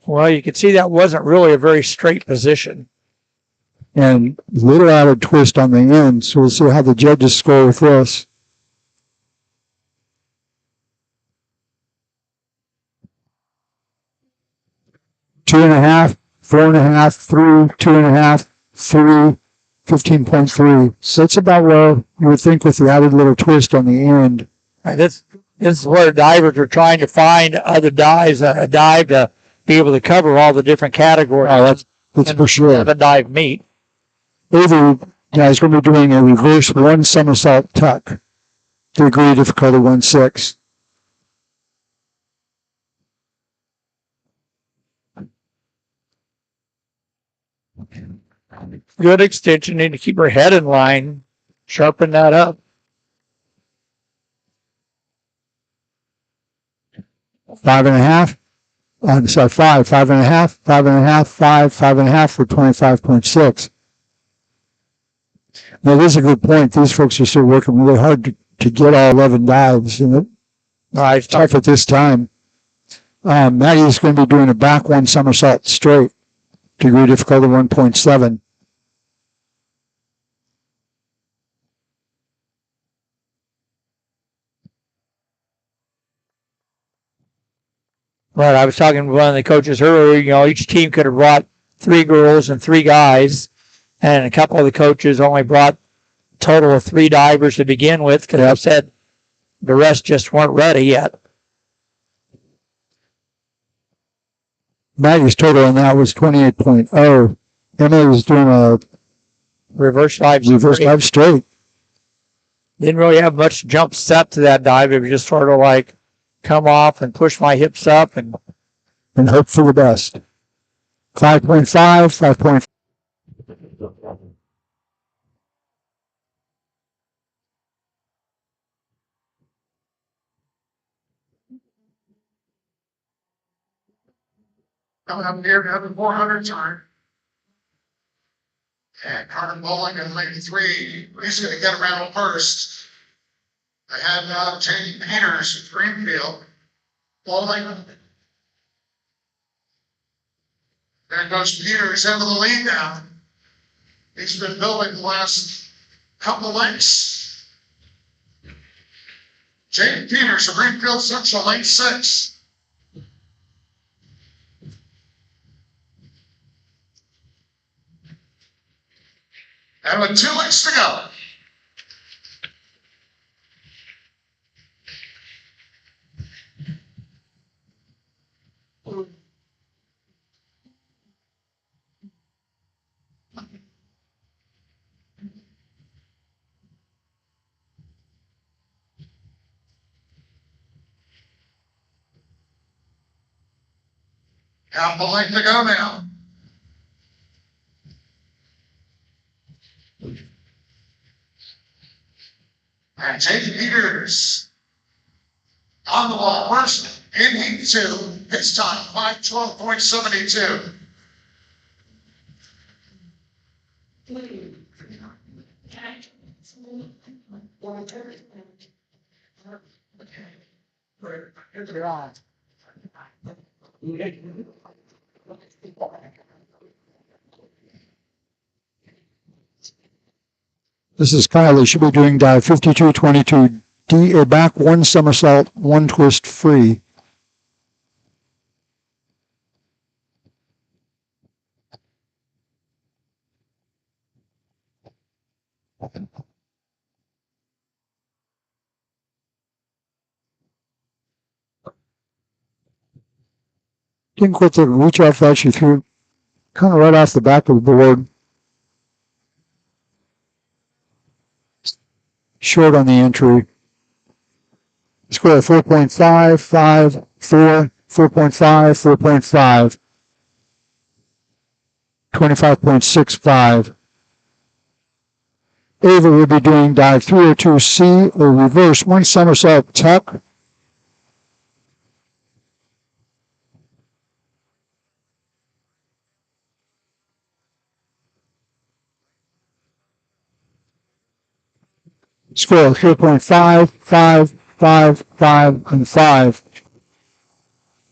Well, you can see that wasn't really a very straight position. And little added twist on the end, so we'll see how the judges score with this. Two and a half, 4.5, 3, 2.5, 3, 15.3. So that's about where you would think with the added little twist on the end. Right, this is where divers are trying to find other dives, a dive to be able to cover all the different categories. Oh, that's for sure. Have a dive meet. Avery is going to be doing a reverse 1 somersault tuck, degree difficulty 1.6. Good extension. Need to keep her head in line. Sharpen that up. 5.5. Sorry, 5, 5.5, 5.5, 5, 5.5 for 25.6. Now, this is a good point. These folks are still working really hard to get all 11 dives. And it's tough at this time. Maggie's going to be doing a back 1 somersault straight, degree difficulty 1.7. Right, I was talking to one of the coaches earlier. Each team could have brought 3 girls and 3 guys, and a couple of the coaches only brought a total of 3 divers to begin with because I said the rest just weren't ready yet. Maggie's total on that was 28.0. Emily was doing a reverse dive straight. Didn't really have much jump set to that dive. It was just sort of like come off and push my hips up and hope for the best. 5.5, 5.5. Coming up here to the 400 turn. And Carter Bowling in lane 3. He's going to get around first. I had J.D. Peters at Greenfield. Bowling. There goes Peters into the lead now. He's been building the last couple of lengths. J.D. Peters of Greenfield Central, lane 6. And with 2 lengths to go. Half a length to go now. And J.D. Peters on the wall first in heat 2. His time 5:12.72. This is Kylie. She'll be doing dive 5222 D, or back 1 somersault, 1 twist free. Didn't quit the reach off that. She threw kind of right off the back of the board. Short on the entry. Score 4.5, 5, 4, 4.5, 4.5. 25.65. Ava will be doing dive 302C or reverse 1 somersault tuck. Score 3.5, 5, 5, 5, and 5.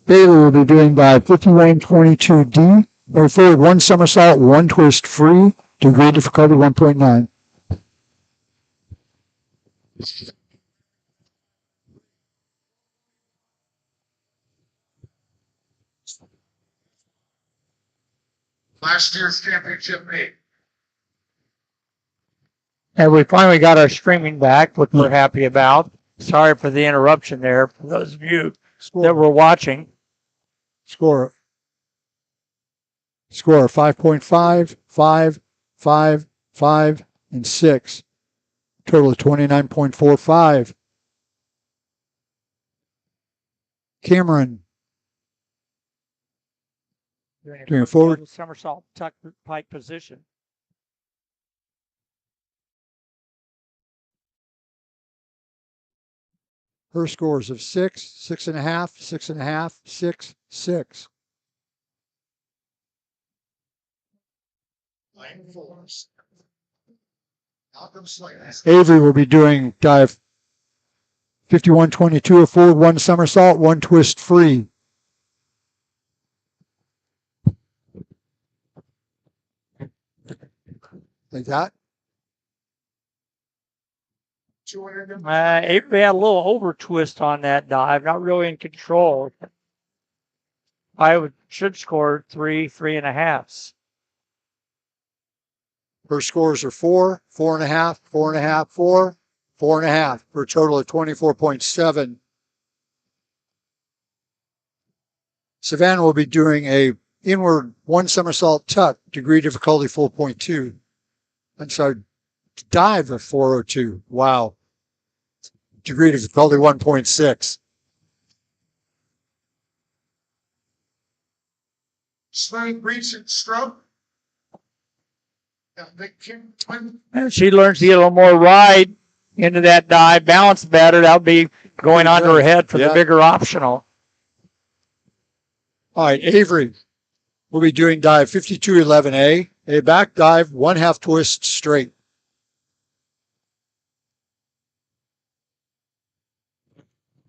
Bailey will be doing dive 5122D or forward 1 somersault, 1 twist free, degree difficulty 1.9. Last year's championship meet. And we finally got our streaming back, which we're happy about. Sorry for the interruption there for those of you that were watching. Score 5.5, 5, 5, 5, and 6. Total of 29.45. Cameron doing a forward Somersault tuck pike position. her scores of 6, 6.5, 6.5, 6, 6. Lane 4. Malcolm Slater. Avery will be doing dive 5122, a forward 1 somersault, 1 twist free. Like that. Avery had a little over twist on that dive, not really in control. I should score 3, 3.5. Her scores are 4, 4.5, 4.5, 4, 4.5 for a total of 24.7. Savannah will be doing a inward 1 somersault tuck, degree difficulty 4.2. And so dive of 402. Wow. Degree difficulty 1.6. Smooth reach and stroke. And she learns to get a little more ride into that dive, balance better. That'll be going onto her head for the bigger optional. All right, Avery. will be doing dive 5211A, a back dive, 1/2 twist straight.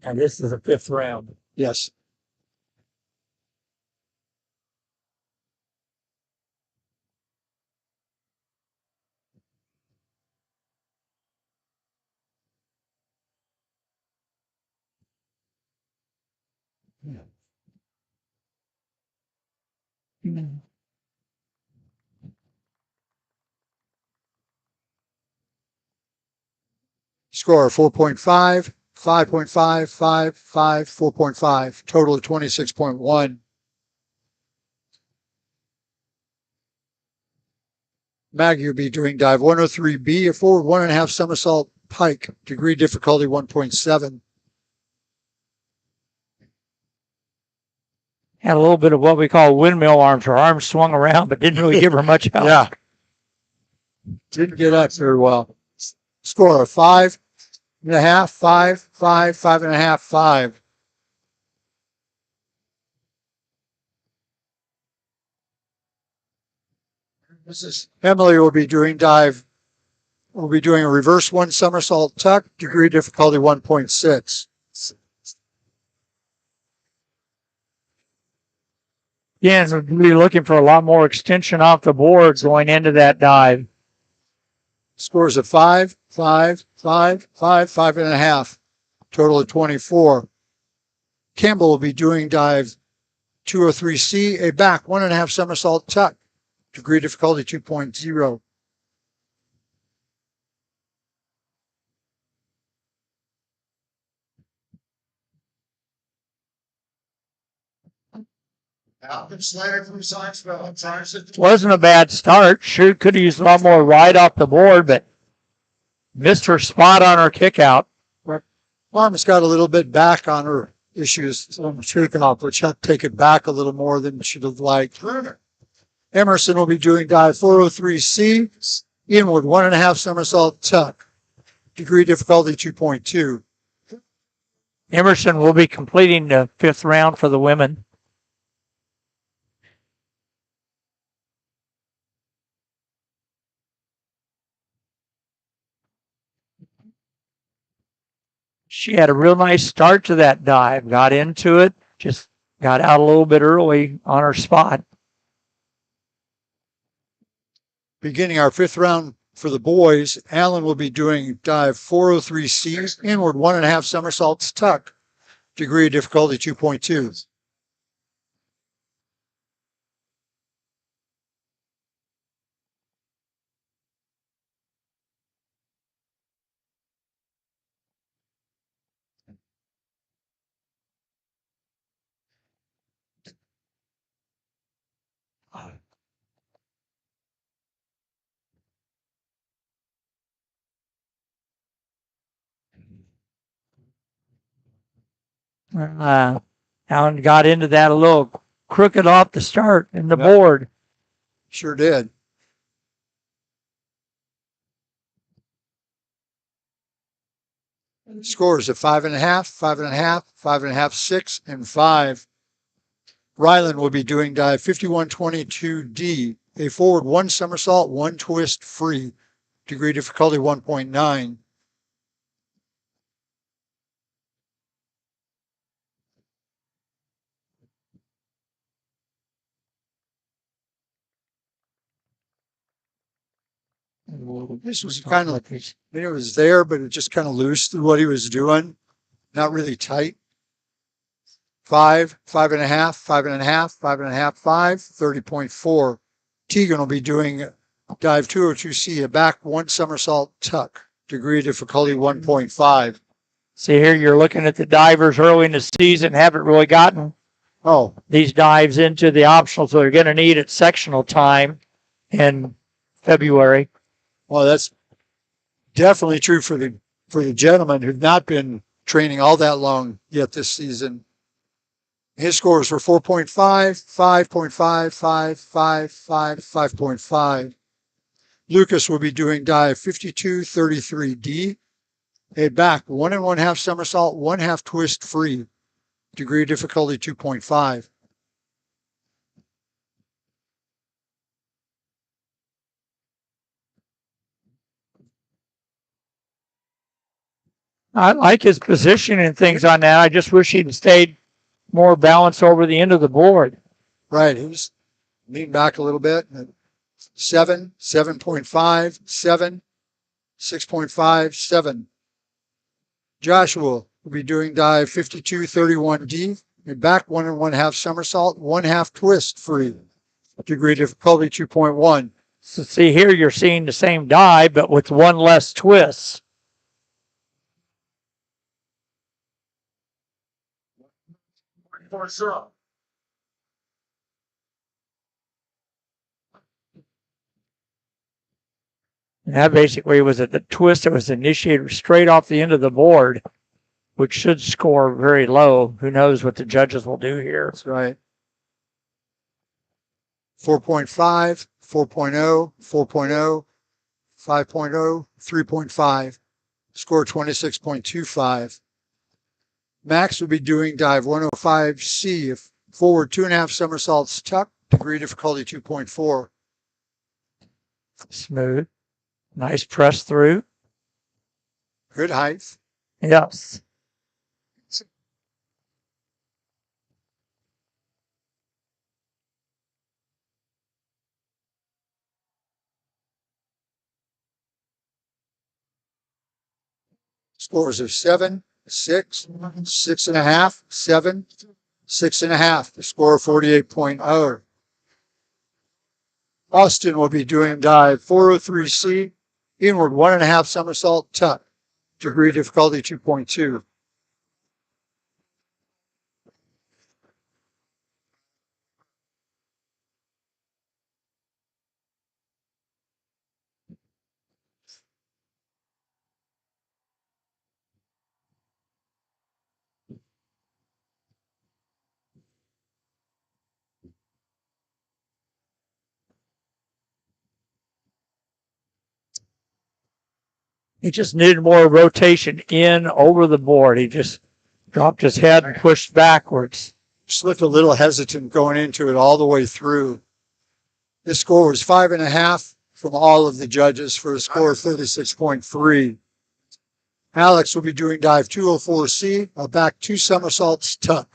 And this is the 5th round. Yes. Score 4.5, 5.5, 5, 5, 4.5. Total of 26.1. Maggie will be doing dive 103B, a forward 1.5 somersault pike, degree difficulty 1.7. Had a little bit of what we call windmill arms. Her arms swung around, but didn't really give her much help. Yeah. Didn't get up very well. Score 5.5, 5, 5, 5.5, 5. Emily will be doing dive. We'll be doing a reverse 1 somersault tuck, degree difficulty 1.6. Again, we'll be looking for a lot more extension off the board going into that dive. Scores of 5, 5, 5, 5, 5.5. Total of 24. Campbell will be doing dive 203C, a back 1.5 somersault tuck, degree difficulty 2.0. Wasn't a bad start. Sure could have used a lot more right off the board, but missed her spot on her kick out. Mama's got a little bit back on her issues on the takeoff, which had to take it back a little more than she'd have liked. Emerson will be doing dive 403C, inward 1.5 somersault tuck, degree difficulty 2.2. Emerson will be completing the 5th round for the women. She had a real nice start to that dive, got into it, just got out a little bit early on her spot. Beginning our 5th round for the boys, Allen will be doing dive 403C, inward 1.5 somersaults tuck, degree difficulty 2.2. Allen got into that a little crooked off the start in the board. Sure did. Scores of 5.5, 5.5, 5.5, 6, and 5. Ryland will be doing dive 5122D, a forward 1 somersault, 1 twist free, degree difficulty 1.9. This was kind of like, it was there, but it just kind of loose through what he was doing. Not really tight. 5, 5.5, 5.5, 5.5, 5, 30.4. Tegan will be doing dive 202C, a back 1 somersault tuck, degree difficulty 1.5. See here, you're looking at the divers early in the season, haven't really gotten these dives into the optional, so they're going to need at sectional time in February. Well, that's definitely true for the gentlemen who've not been training all that long yet this season. His scores were 4.5, 5.5, 5, 5, 5, 5.5. Lucas will be doing dive 5233D, a back 1 1/2 somersault, 1/2 twist free, degree difficulty 2.5. I like his position and things on that. I just wish he'd stayed more balanced over the end of the board. Right. He was leaned back a little bit. 7, 7.5, 7, 6.5, 7. Joshua will be doing dive 5231D and back 1.5 somersault, 1/2 twist free. Degree difficulty 2.1. So see here, you're seeing the same dive, but with one less twist. And that basically was at the twist that was initiated straight off the end of the board, which should score very low. Who knows what the judges will do here. That's right. 4.5, 4.0, 4.0, 5.0, 3.5. Score 26.25. Max will be doing dive 105C, forward 2.5 somersaults tuck, degree difficulty 2.4. Smooth. Nice press through. Good height. Yes. Scores of 7, 6, 6.5, 7, 6.5. The score 48.0. Austin will be doing dive 403C, inward 1.5 somersault tuck, degree difficulty 2.2. He just needed more rotation in over the board. He just dropped his head and pushed backwards. Just looked a little hesitant going into it all the way through. This score was 5.5 from all of the judges for a score of 36.3. Alex will be doing dive 204C, a back 2 somersaults tuck.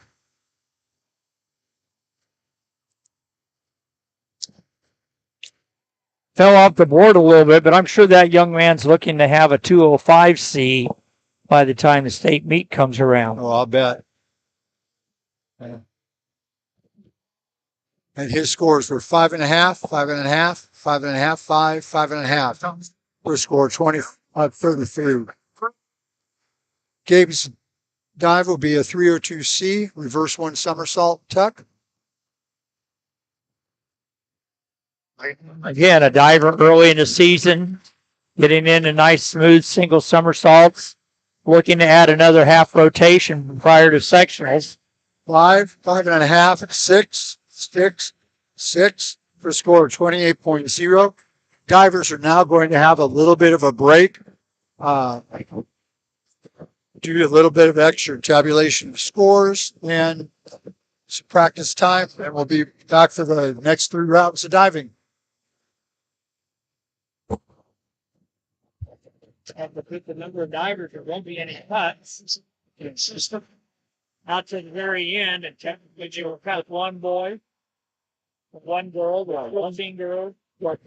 Fell off the board a little bit, but I'm sure that young man's looking to have a 205C by the time the state meet comes around. Oh, I'll bet. Yeah. And his scores were 5.5, 5.5, 5.5, 5, 5.5. For a score 33. Gabe's dive will be a 302C, reverse 1 somersault tuck. Again, a diver early in the season, getting in a nice smooth single somersaults, looking to add another half rotation prior to sectionals. 5, 5.5, 6, 6, 6 for a score of 28.0. Divers are now going to have a little bit of a break due to a little bit of extra tabulation of scores and some practice time, and we'll be back for the next 3 rounds of diving. And with the number of divers, there won't be any cuts. Consistent. Out to the very end, and technically you will cut one boy, one girl, or 1 girl, or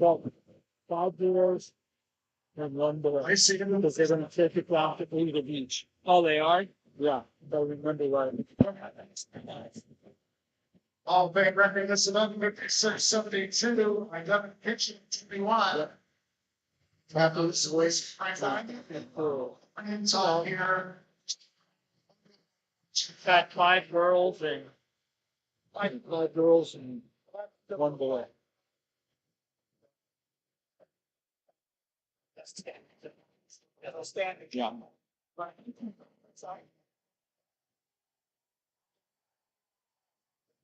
5 girls, and 1 boy. I see them because they're going to take it down to lead of each. Oh, they are? Yeah. I remember right. All big record, this is 1156.72. I got a picture to be one. This is waste of time. It's all here. Got 5 girls and 5 girls and 1 boy. That'll stand the jump. Sorry.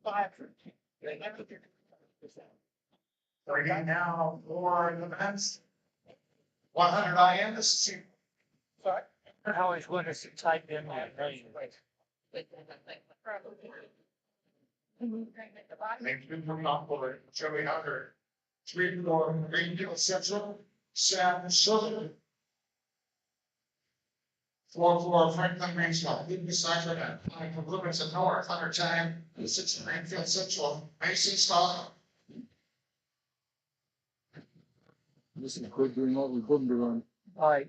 5. Right now, for the men's 100 IM, this is. Sorry. I always wanted to type in that. They've been coming on board, Joey Hunter, 3-4, Green Hill Central, Sam Sullivan. 4-4 Franklin Rangeville, Newton Cycler, and Planning from Bloomington North, Hunter Time, 6 Greenfield Central, Mason Stock. Listen, quit doing what we couldn't do on. All right.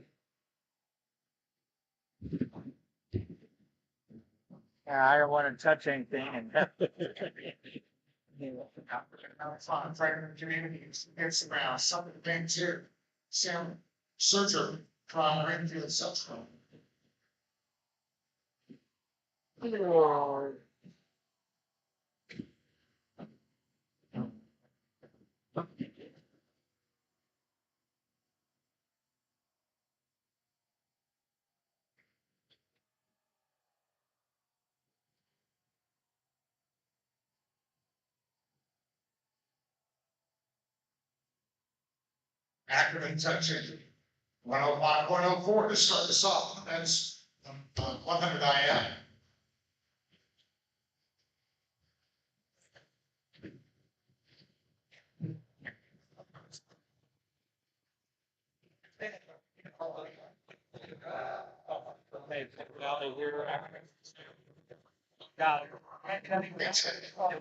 Yeah, I don't want to touch anything and. On Franklin communities, it's around some of the things here. Sam Surgery from Greenfield Central. Ackerman touching 105, 104 to start this off. That's 100 IM. Got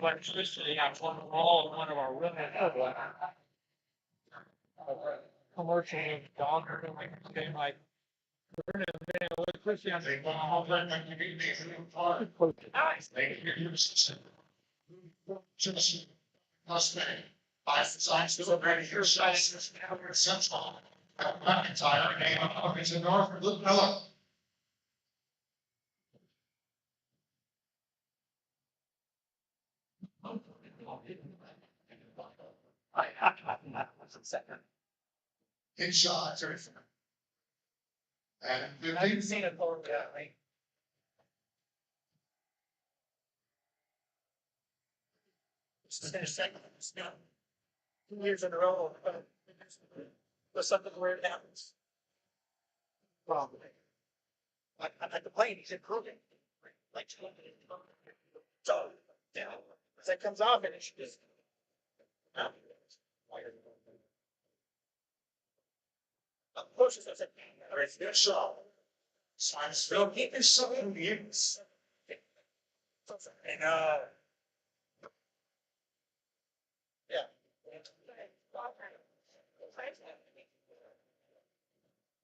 electricity on one wall in one of our rooms. Commercial doctor, like, we're in electricity on They want all that communities in part. Nice. They just must be. I designs to already here, size central. McIntyre, name of it's in North, Luke Miller. In shots, everything. And I didn't see it going that way. It's the second, 2 years in a row, but something weird happens. Probably. I'm not complaining, he's improving. Like, so, yeah, as that comes off, and it should just. Pushes us. all right, good shot. Science film, he is so years. And, Yeah.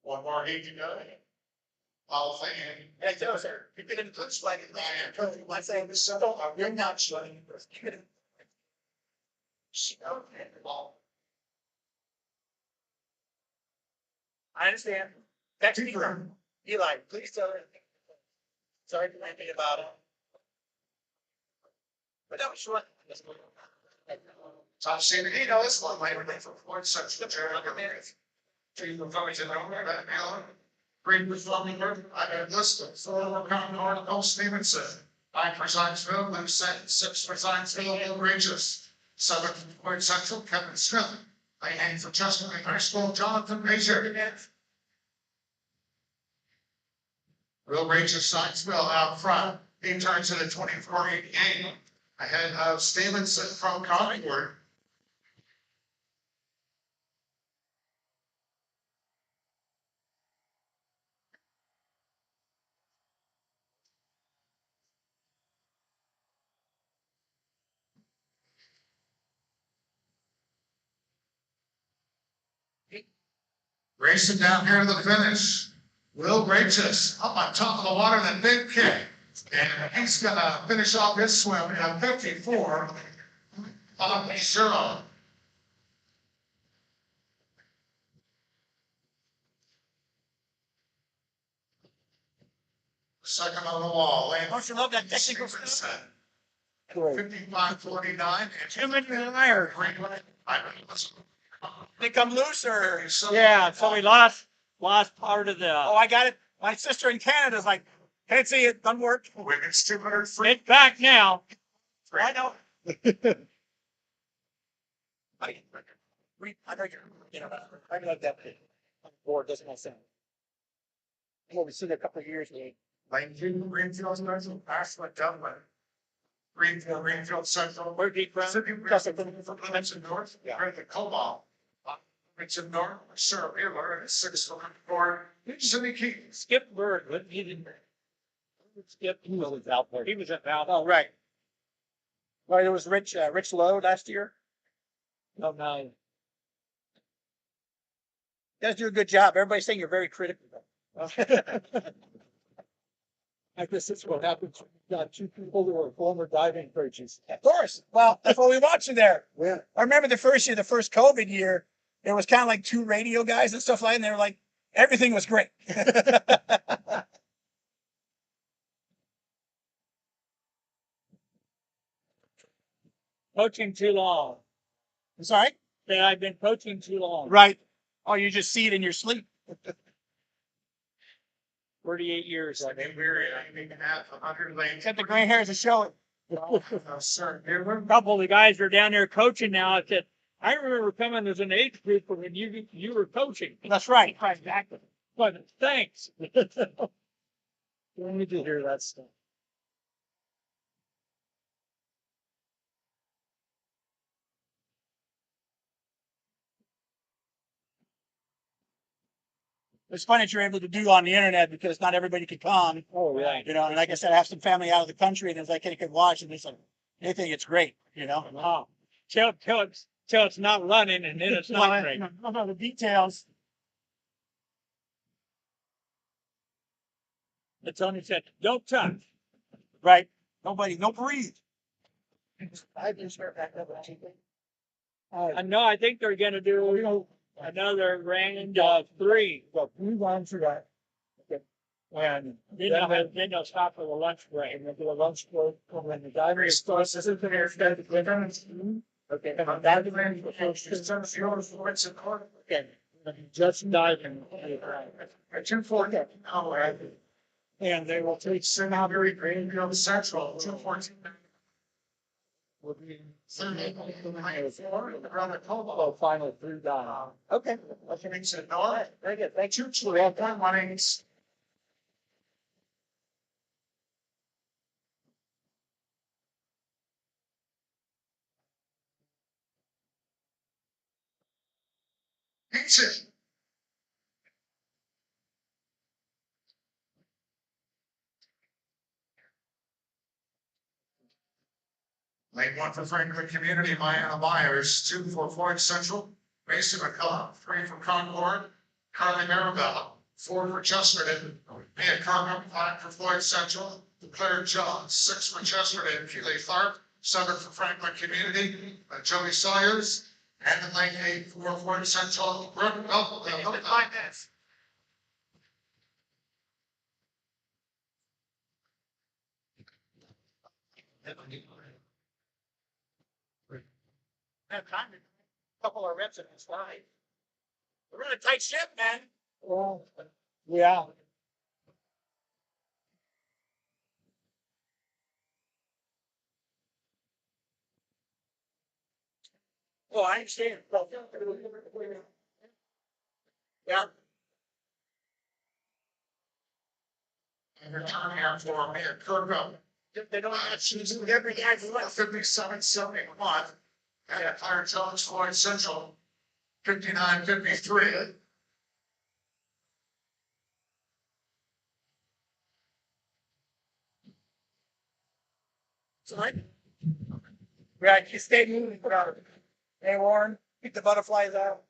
One more heat to go. I'll think. Hey, Joe, sir, you've been in the police like, I'm saying this, so you're not showing. I understand. Text me from Eli, please tell her. Sorry for anything about it. But that was short. So I'm saying, you know, this one might relate for Ford such the chair of the marriage. Treatment of in over that Allen. Green performing group, I have listed, Florida County Article Stevenson. 5 for Zionsville, Lou Set, 6 for Zionsville, Bill Regis. 7 for Ford Central, Kevin Smith. 8 for Chesapeake High School, Jonathan Major. Will Regis Zionsville out front. He turns to the 24-8 game. Ahead of Stevenson from Concord. Racing down here to the finish. Will Regis up on top of the water, that big kick. And he's gonna finish off his swim in a 54 on 0. Second on the wall. Don't you love that technical stuff? 55-49. Too many liars. I They come looser. Yeah, so we lost part of the. Oh, I got it. My sister in Canada's like, can't see it, doesn't work. Women's 200 free. It's back now. I know. I know you're, I like that. Board doesn't make sense. Well, we've seen it a couple of years. Lane 2, Greenfield Central, Ashland, Dublin. Greenfield Central. We're deep ground. From Clemson North, Yeah. right at the Cobalt. Clemson North, Sarah Mueller, 6 for Ford. Sidney Keaton. Skip Bird, what he didn't. Skip, he was out there. He was at Valpo. Oh, right. Well, there was Rich Lowe last year. Oh, no. You guys do a good job. Everybody's saying you're very critical. I guess that's what happens when you've got two people who are former diving coaches. Of course. Well, that's what we want you there. Yeah. I remember the first COVID year, there was kind of like two radio guys and stuff like that, and they were like, everything was great. Coaching too long. I'm sorry? Say I've been coaching too long. Right. Oh, you just see it in your sleep. 48 years. I mean, we're aiming at 100 lanes. Except the gray hairs are showing. Sir, A couple of the guys are down there coaching now. I said, I remember coming as an age group when you were coaching. That's right. Exactly. But thanks. We need to hear that stuff. It's fun that you're able to do on the internet because not everybody could come. Oh, right. You know, and like I said, I have some family out of the country, and it's like they could watch, and it's like they think it's great. You know. Wow. Till it's not running, and then it's not great. No, the details. The Tony said, don't touch. Right. Nobody, no breathe. I just heard back up with I know. I think they're going to do another round of 3. Well, 3 rounds of that. And then they'll stop for the lunch break. And then do a lunch break, and when the diver is close, this is the hair stand. Okay, and on that event, the first okay, just diving. At 2:14. Oh, right. And they will take Cincinnati Greenfield Central, 2:14. will be 30 around the Cobalt. well, final 3 dive. Okay. Opening to north. Very good. Thank you. 2:12.18. Pizza. Lane 1 for Franklin Community, Diana Myers, 2 for Floyd Central, Mason McCullough, 3 for Concord, Carly Maribel, 4 for Chesterton, Mia Conklin, 5 for Floyd Central, Claire Jones, 6 for Chesterton, Keely Clark, 7 for Franklin Community, Joey Sawyers, and in Lane 8 for Floyd Central, Brooke Bell. 5 minutes. Have time to a couple of reps in this slide. We're in a tight ship, man. Well, yeah. Oh, I understand. Yeah. And return here for Mia Kirkville. They don't have She's every day for 57.71. And Claire Jones, Floyd Central, 59.53. Sorry. Right, you stay moving. Hey, Warren, keep the butterflies out.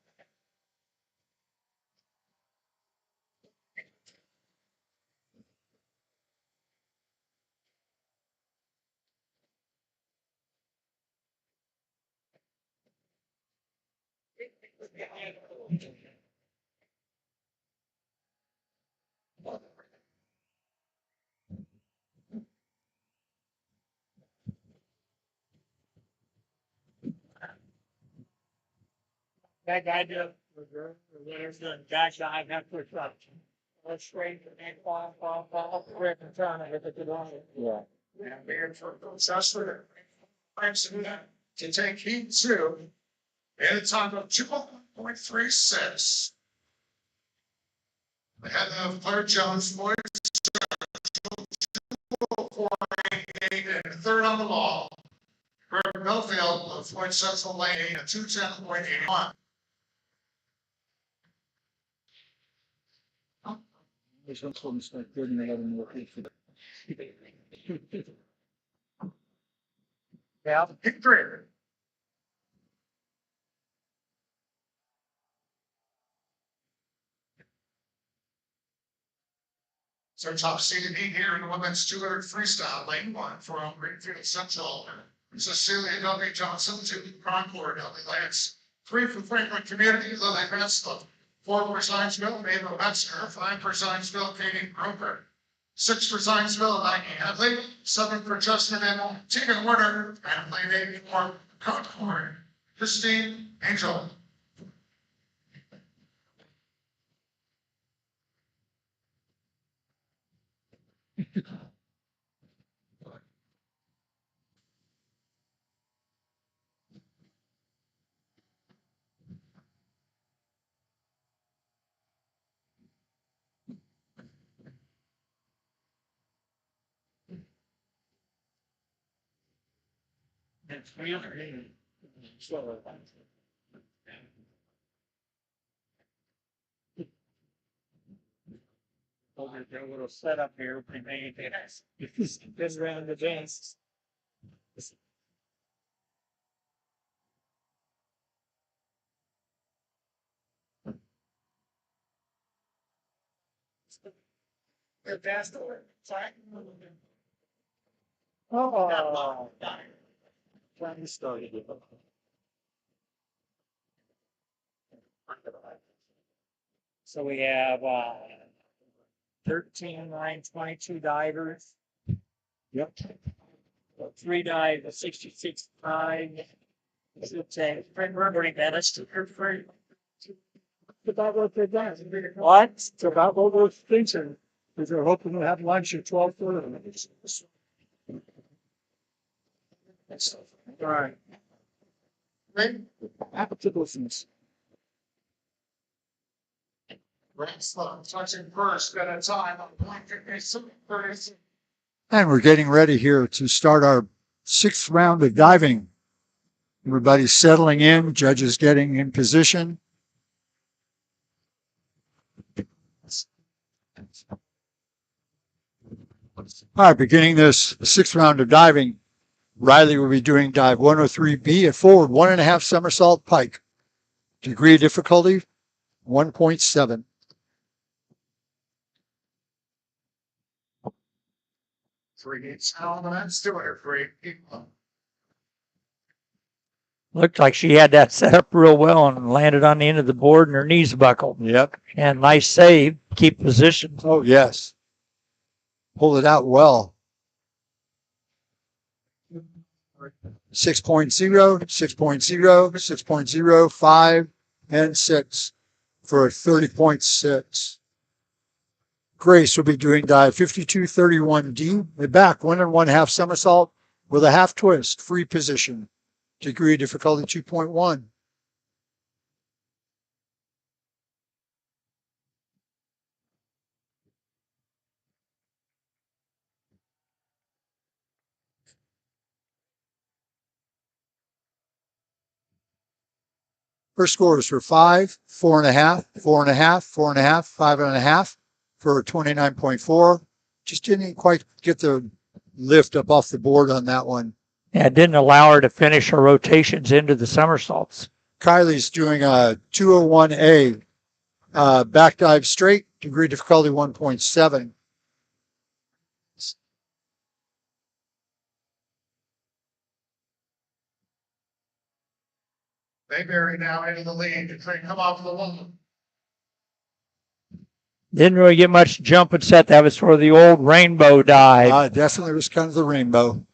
That guy did, there's the back dive, have to touch. Let's straight and fall, rip and turn it if it's on. Yeah. And we're for Chester. To take heat 2 in a time of 2.36. Ahead of Claire Jones, Floyd Central, 2:48, and third on the ball. Brooke Belfield of Floyd Central Lane at 2:10.81. Yeah. Pick three. So top seeded heat here in the women's 200 freestyle, lane one from Greenfield Central. Cecilia W. Johnson, 2 Concord, Ellie Lance, 3 from Franklin Community, Lily Mansfield, 4 for Zionsville, Mabel Metzger, 5 for Zionsville, Katie Grover, 6 for Zionsville, Maggie Hadley, 7 for Justin and Tegan Werner, and lane 8 for Concord, Christine Angel. There's a little setup here. We made this round of dance. They're fast over. Sorry. Oh, trying to start it. So we have 13, 9, 22 divers. Yep. 3 dive, 66 5. It's a remembering that it's About what they've done. what? It's about what we're thinking. Because they're hoping to have lunch at 12:30. All right. Great. Applicants. Branslow touching first at a time on 1:57:30. And we're getting ready here to start our 6th round of diving. Everybody's settling in, judges getting in position. All right, beginning this 6th round of diving, Riley will be doing dive 103B, a forward 1.5 somersault pike. Degree of difficulty, 1.7. Three elements to it. Great people. Looked like she had that set up real well and landed on the end of the board and her knees buckled. Yep. And nice save, keep position. Oh, yes. Pull it out well. 6.0, 6.0, 6.0, 5, and 6 for a 30.6. Grace will be doing dive 5231D, the back 1.5 somersault with a half twist, free position. Degree of difficulty 2.1. Her scores were 5, 4.5, 4.5, 4.5, 5.5 for 29.4. Just didn't quite get the lift up off the board on that one. Yeah, it didn't allow her to finish her rotations into the somersaults. Kylie's doing a 201A back dive straight, degree difficulty 1.7. Mayberry now into the lead to try and come off the wall. Didn't really get much jump and set. That was for the old rainbow dive. Definitely was kind of the rainbow.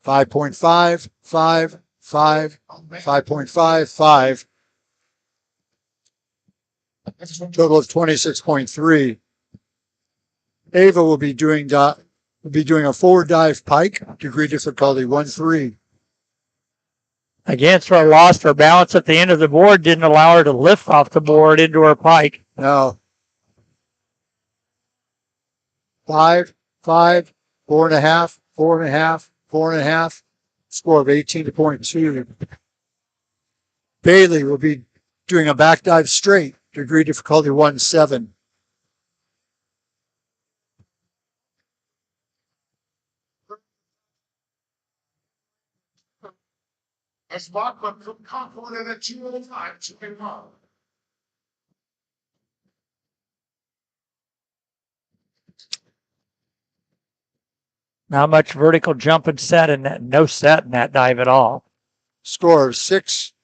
5.5, 5, 5, 5.5, 5. Total of 26.3. Ava will be doing a forward dive pike, degree difficulty 1.3. Against her, lost her balance at the end of the board, didn't allow her to lift off the board into her pike. No. 5, 5, 4.5, 4.5, 4.5. Score of 18.2. Bailey will be doing a back dive straight, degree difficulty 1.7. As Bachman from Concord at 205, 201. Not much vertical jump and set in that, no set in that dive at all. Score of 6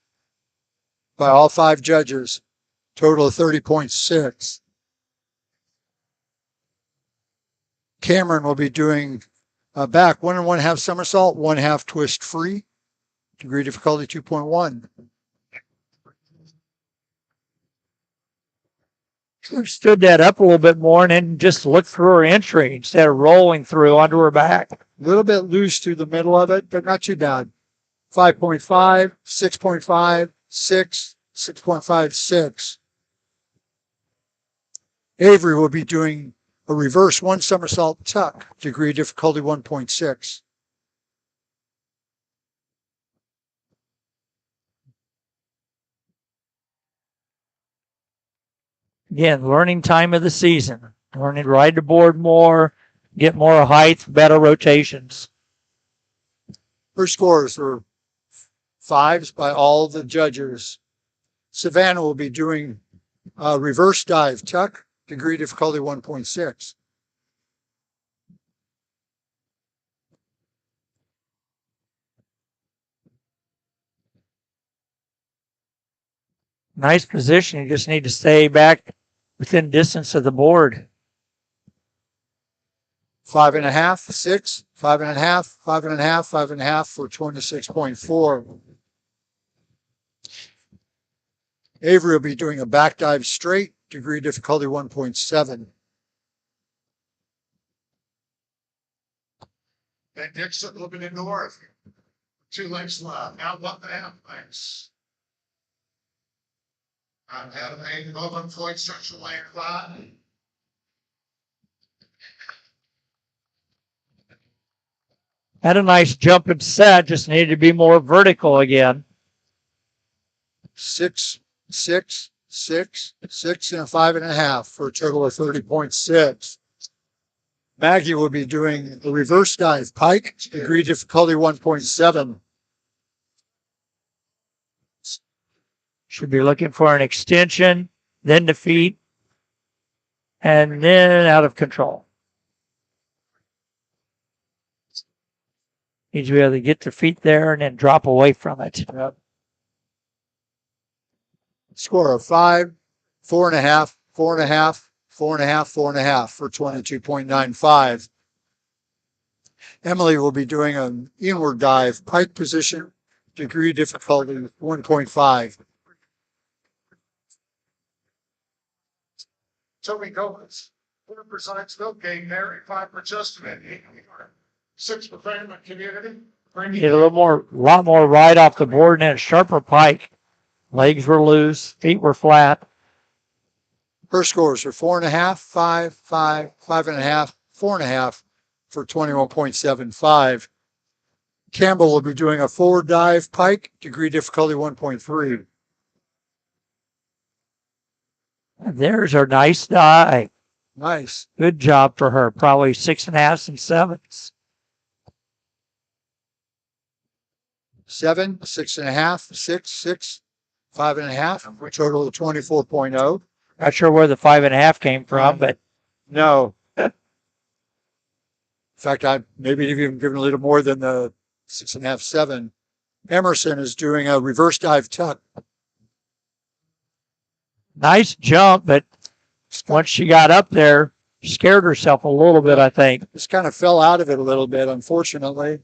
by all 5 judges. Total of 30.6. Cameron will be doing back 1 1/2 somersault, 1/2 twist free. Degree difficulty 2.1. Stood that up a little bit more and then just looked through her entry instead of rolling through onto her back. A little bit loose through the middle of it, but not too bad. 5.5, 6.5, 6, 6.5, 6. Avery will be doing a reverse 1 somersault tuck, degree difficulty 1.6. Again, learning time of the season. Learning to ride the board more, get more height, better rotations. Her scores were 5s by all the judges. Savannah will be doing a reverse dive tuck, degree difficulty 1.6. Nice position. You just need to stay back within distance of the board. 5.5, 6, 5.5, 5.5, 5.5 for 26.4. Avery will be doing a back dive straight, degree difficulty 1.7. And Dixon looking in north. 2 lengths left. Now 1.5 lengths. I'm having a moment for instructional lane flat. Had a nice jump and set, just needed to be more vertical again. 6, 6, 6, 6, and a 5.5 for a total of 30.6. Maggie will be doing a reverse dive pike, degree difficulty 1.7. Should be looking for an extension, then the feet, and then out of control. Needs to be able to get the feet there and then drop away from it. Yep. Score of 5, 4.5, 4.5, 4.5, 4.5 for 22.95. Emily will be doing an inward dive, pike position, degree difficulty 1.5. Toby Gomez, 4% still game there, 5 for Justin, 6 for family community. Get a lot more ride off the board and then a sharper pike. Legs were loose, feet were flat. Her scores are 4.5, 5, 5, 5.5, 4.5 for 21.75. Campbell will be doing a forward dive pike, degree difficulty 1.3. There's her nice dive. Nice. Good job for her. Probably 6.5 and 7s. 7, 6.5, 6, 6, 5.5 for a total of 24.0. Not sure where the 5.5 came from, but No. In fact, I maybe even given a little more than the 6.5, 7. Emerson is doing a reverse dive tuck. nice jump. But once she got up there, she scared herself a little bit, I think. Just kind of fell out of it a little bit, unfortunately.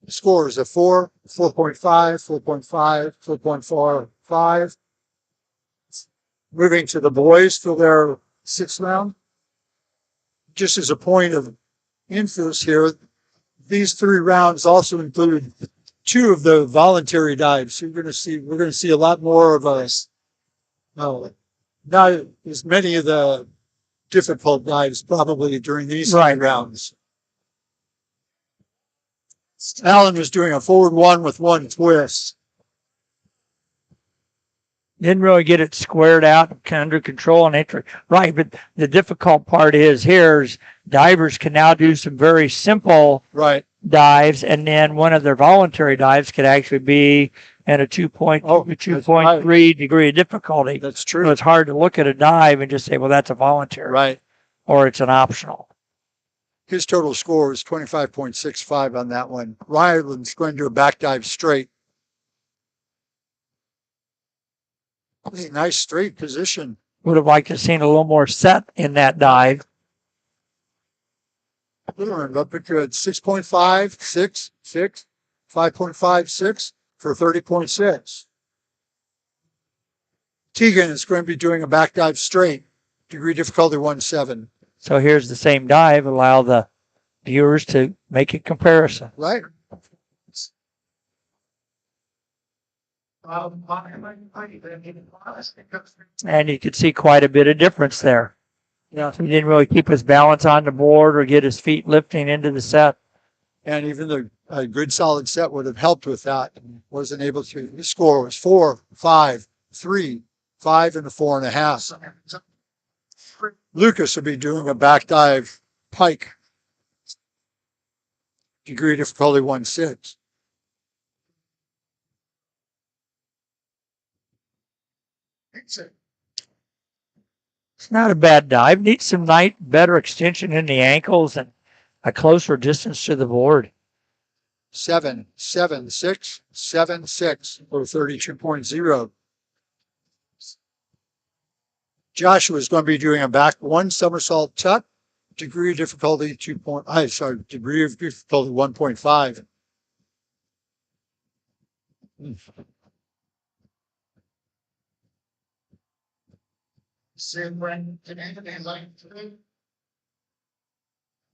Scores of 4, 4.5, 4.5, 4.4, 5. Moving to the boys for their 6th round. Just as a point of interest here, these 3 rounds also include 2 of the voluntary dives. So we're going to see a lot more of us. Not as many of the difficult dives probably during these 3 rounds. Alan was doing a forward 1 with 1 twist. Didn't really get it squared out under control and entry. Right, but the difficult part is divers can now do some very simple Right. dives, and then one of their voluntary dives could actually be at a 2.3 degree of difficulty. That's So true. it's hard to look at a dive and just say, well, that's a voluntary, Right. or it's an optional. His total score was 25.65 on that one. Ryland's going to do a back dive straight. Nice straight position. Would have liked to have seen a little more set in that dive. Up at good. 6.5, 6, 6, 5.5, 6 for 30.6. Tegan is going to be doing a back dive straight. Degree difficulty 1.7. So here's the same dive. Allow the viewers to make a comparison. Right. And you could see quite a bit of difference there. Yeah. He didn't really keep his balance on the board or get his feet lifting into the set. And even a good solid set would have helped with that. Wasn't able to. His score was 4, 5, 3, 5, and a 4.5. Lucas will be doing a back dive pike. Degree difficulty 1.6. It's not a bad dive. Needs some better extension in the ankles and a closer distance to the board. 7, 7, 6, 7, 6 for 32.0. Joshua is going to be doing a back one somersault tuck. Degree of difficulty degree of difficulty 1.5.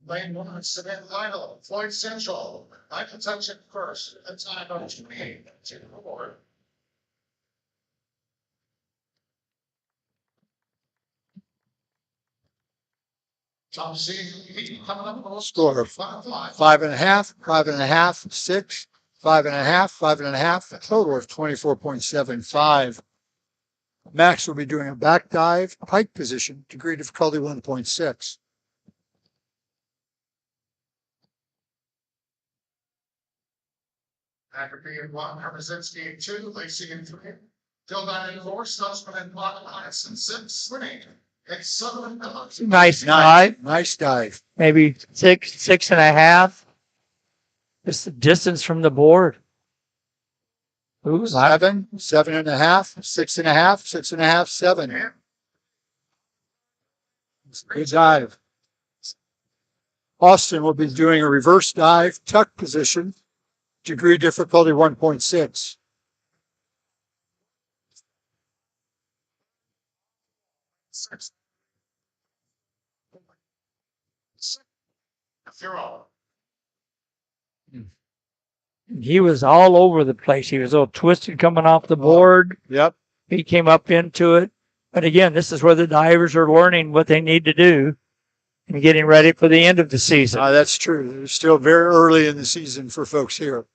Lane 1, Savannah Lionel, Floyd Central, hypertension first, the time of 28 to the board. Tom C. coming up. Score 5.5, 5.5, 6, 5.5, 5.5. A total of 24.75. Max will be doing a back dive, pike position, degree difficulty 1.6. Ackerby in 1, Hermazinski in 2, Lacey in 3, Dildine in 4, Stutzman in 5, Hudson 6, Swinning. It's 7. Nice dive. Nice dive. Maybe 6, 6.5. Just the distance from the board. Ooh, 7, 7.5, 6.5, 6.5, 7. Good dive. Austin will be doing a reverse dive, tuck position, degree difficulty 1.6. He was all over the place. He was a little twisted coming off the board. Yep. He came up into it. But again, this is where the divers are learning what they need to do and getting ready for the end of the season. That's true. It's still very early in the season for folks here.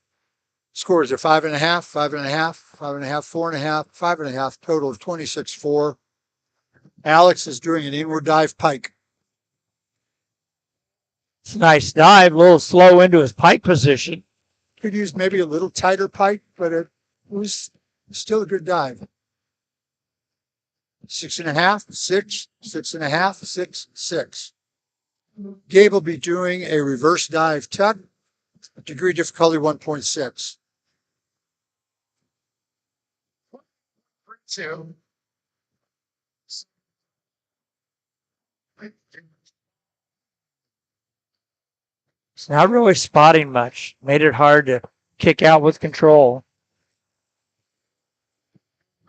Scores are 5.5, 5.5, 5.5, 4.5, 5.5, total of 26.4. Alex is doing an inward dive pike. It's a nice dive, a little slow into his pike position. Could use maybe a little tighter pike, but it was still a good dive. 6.5, 6, 6.5, 6, 6. Gabe will be doing a reverse dive tuck, degree difficulty 1.6. 2. It's not really spotting much. Made it hard to kick out with control.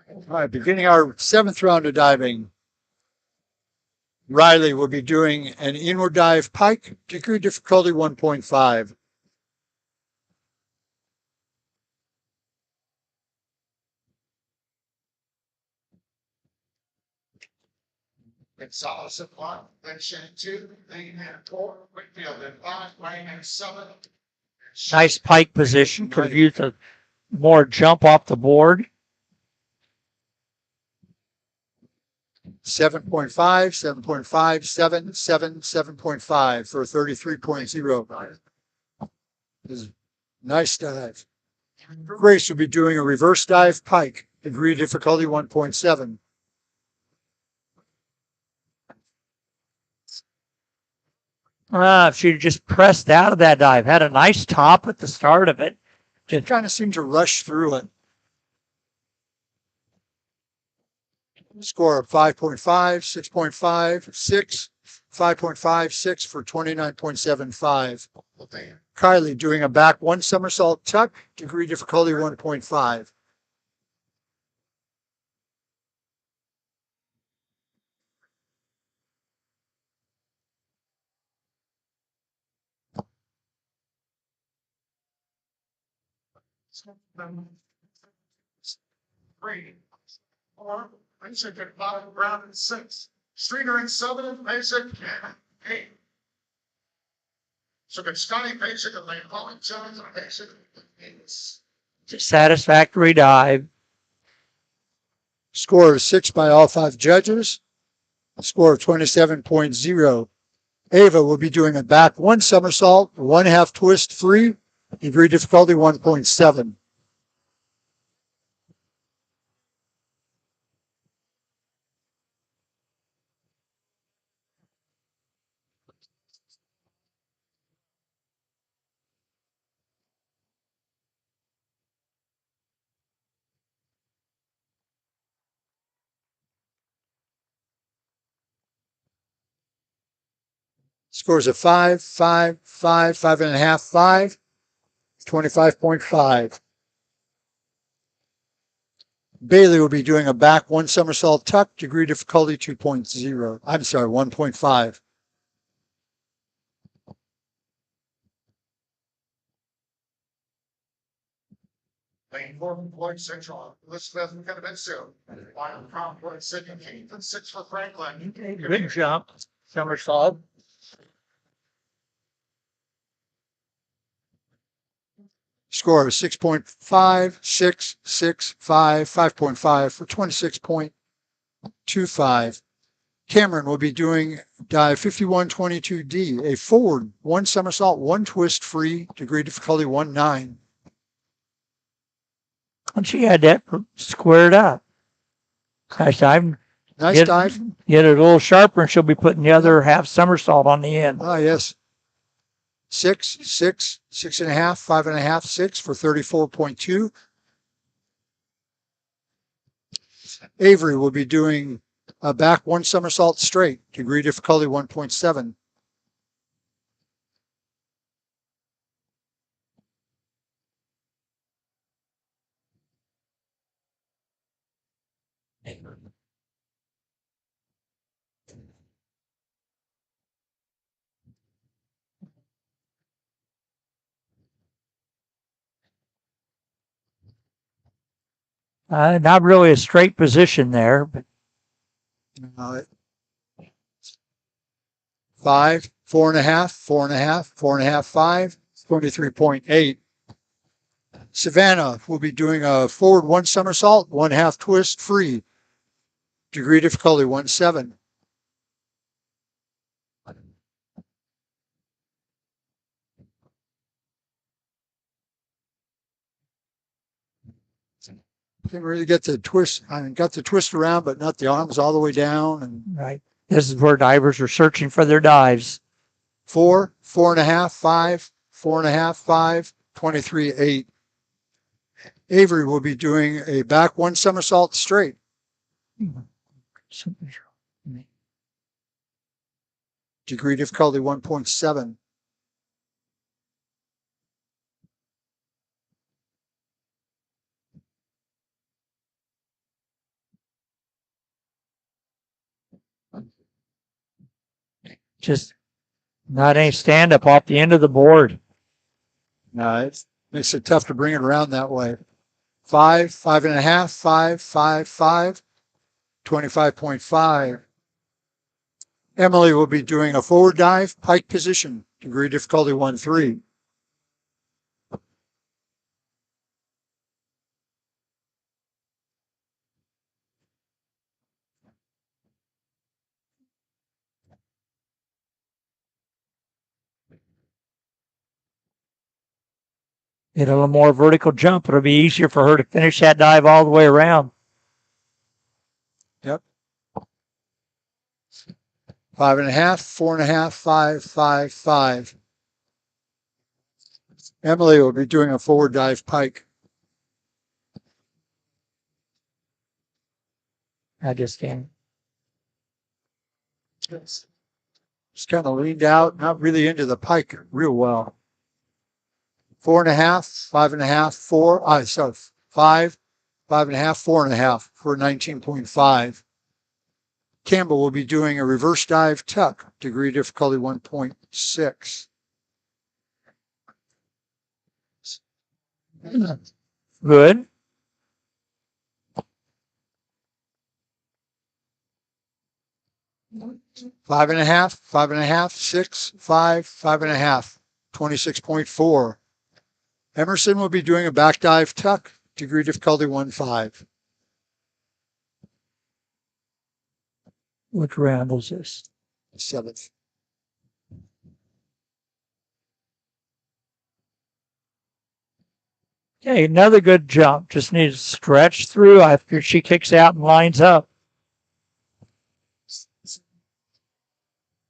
All right, beginning our 7th round of diving. Riley will be doing an inward dive pike, degree difficulty 1.5. Gonzalez at 1, then Shen 2, Lane at 4, Whitfield at 5, Wayne at 7. Nice pike position. Could have used a more jump off the board. 7.5, 7.5, 7, 7, 7.5 for 33.0. This is nice dive. Grace will be doing a reverse dive pike, degree difficulty 1.7. If she just pressed out of that dive, had a nice top at the start of it. It kind of seemed to rush through it. Score of 5.5, 6.5, 6, 5.5, 6 for 29.75. Kylie doing a back one somersault tuck, degree difficulty 1.5. Three, four, basic at 5, ground at 6. Streeter in 7, basic, 8. So good Scotty basic and Lane Pauling Jones basic. It's a satisfactory dive. Score of 6 by all 5 judges. Score of 27.0. Ava will be doing a back one somersault, 1/2 twist free, degree difficulty 1.7. Scores of 5, 5, 5, 5.5, 5, 25.5. Bailey will be doing a back one somersault tuck, degree difficulty 2.0. I'm sorry, 1.5. Lane 4.6 on Elizabeth McKenna-Bensu. Final crown point 2nd, Keith, and 6 for Franklin. Good jump. Somersault. Score of 6.5, 6, 6, 5, 5.5 for 26.25. Cameron will be doing dive 5122D, a forward, one somersault, one twist free, degree difficulty 1.9. And she had that squared up. Nice dive. Nice dive. Get it a little sharper and she'll be putting the other half somersault on the end. Ah, yes. 6, 6, 6.5, 5.5, 6 for 34.2. Avery will be doing a back one somersault straight, degree difficulty 1.7. Not really a straight position there, but 5, 4.5, 4.5, 4.5, 5, 23.8. Savannah will be doing a forward one somersault, 1/2 twist free, degree difficulty 1.7. Didn't really get the twist. I mean, got the twist around, but not the arms all the way down. And right. This is where divers are searching for their dives. 4, 4.5, 5, 4.5, 5, 23.8. Avery will be doing a back one somersault straight. Degree difficulty 1.7. Just not any stand up off the end of the board. It makes it tough to bring it around that way. 5, 5.5, 5, 5, 5, 25.5. Emily will be doing a forward dive, pike position, degree difficulty 1.3. Get a little more vertical jump. It'll be easier for her to finish that dive all the way around. Yep. 5.5, 4.5, 5, 5, 5. Emily will be doing a forward dive pike. I just can't. Just kind of leaned out, not really into the pike real well. 4.5, 5.5, 4. So 5, 5.5, 4.5 for 19.5. Campbell will be doing a reverse dive tuck, degree difficulty 1.6. Good. Five and a half, 6, 5, 5.5, 26.4. Emerson will be doing a back dive tuck, degree difficulty 1.5. Which round is this? 7th. Okay, another good jump. Just needs to stretch through after she kicks out and lines up.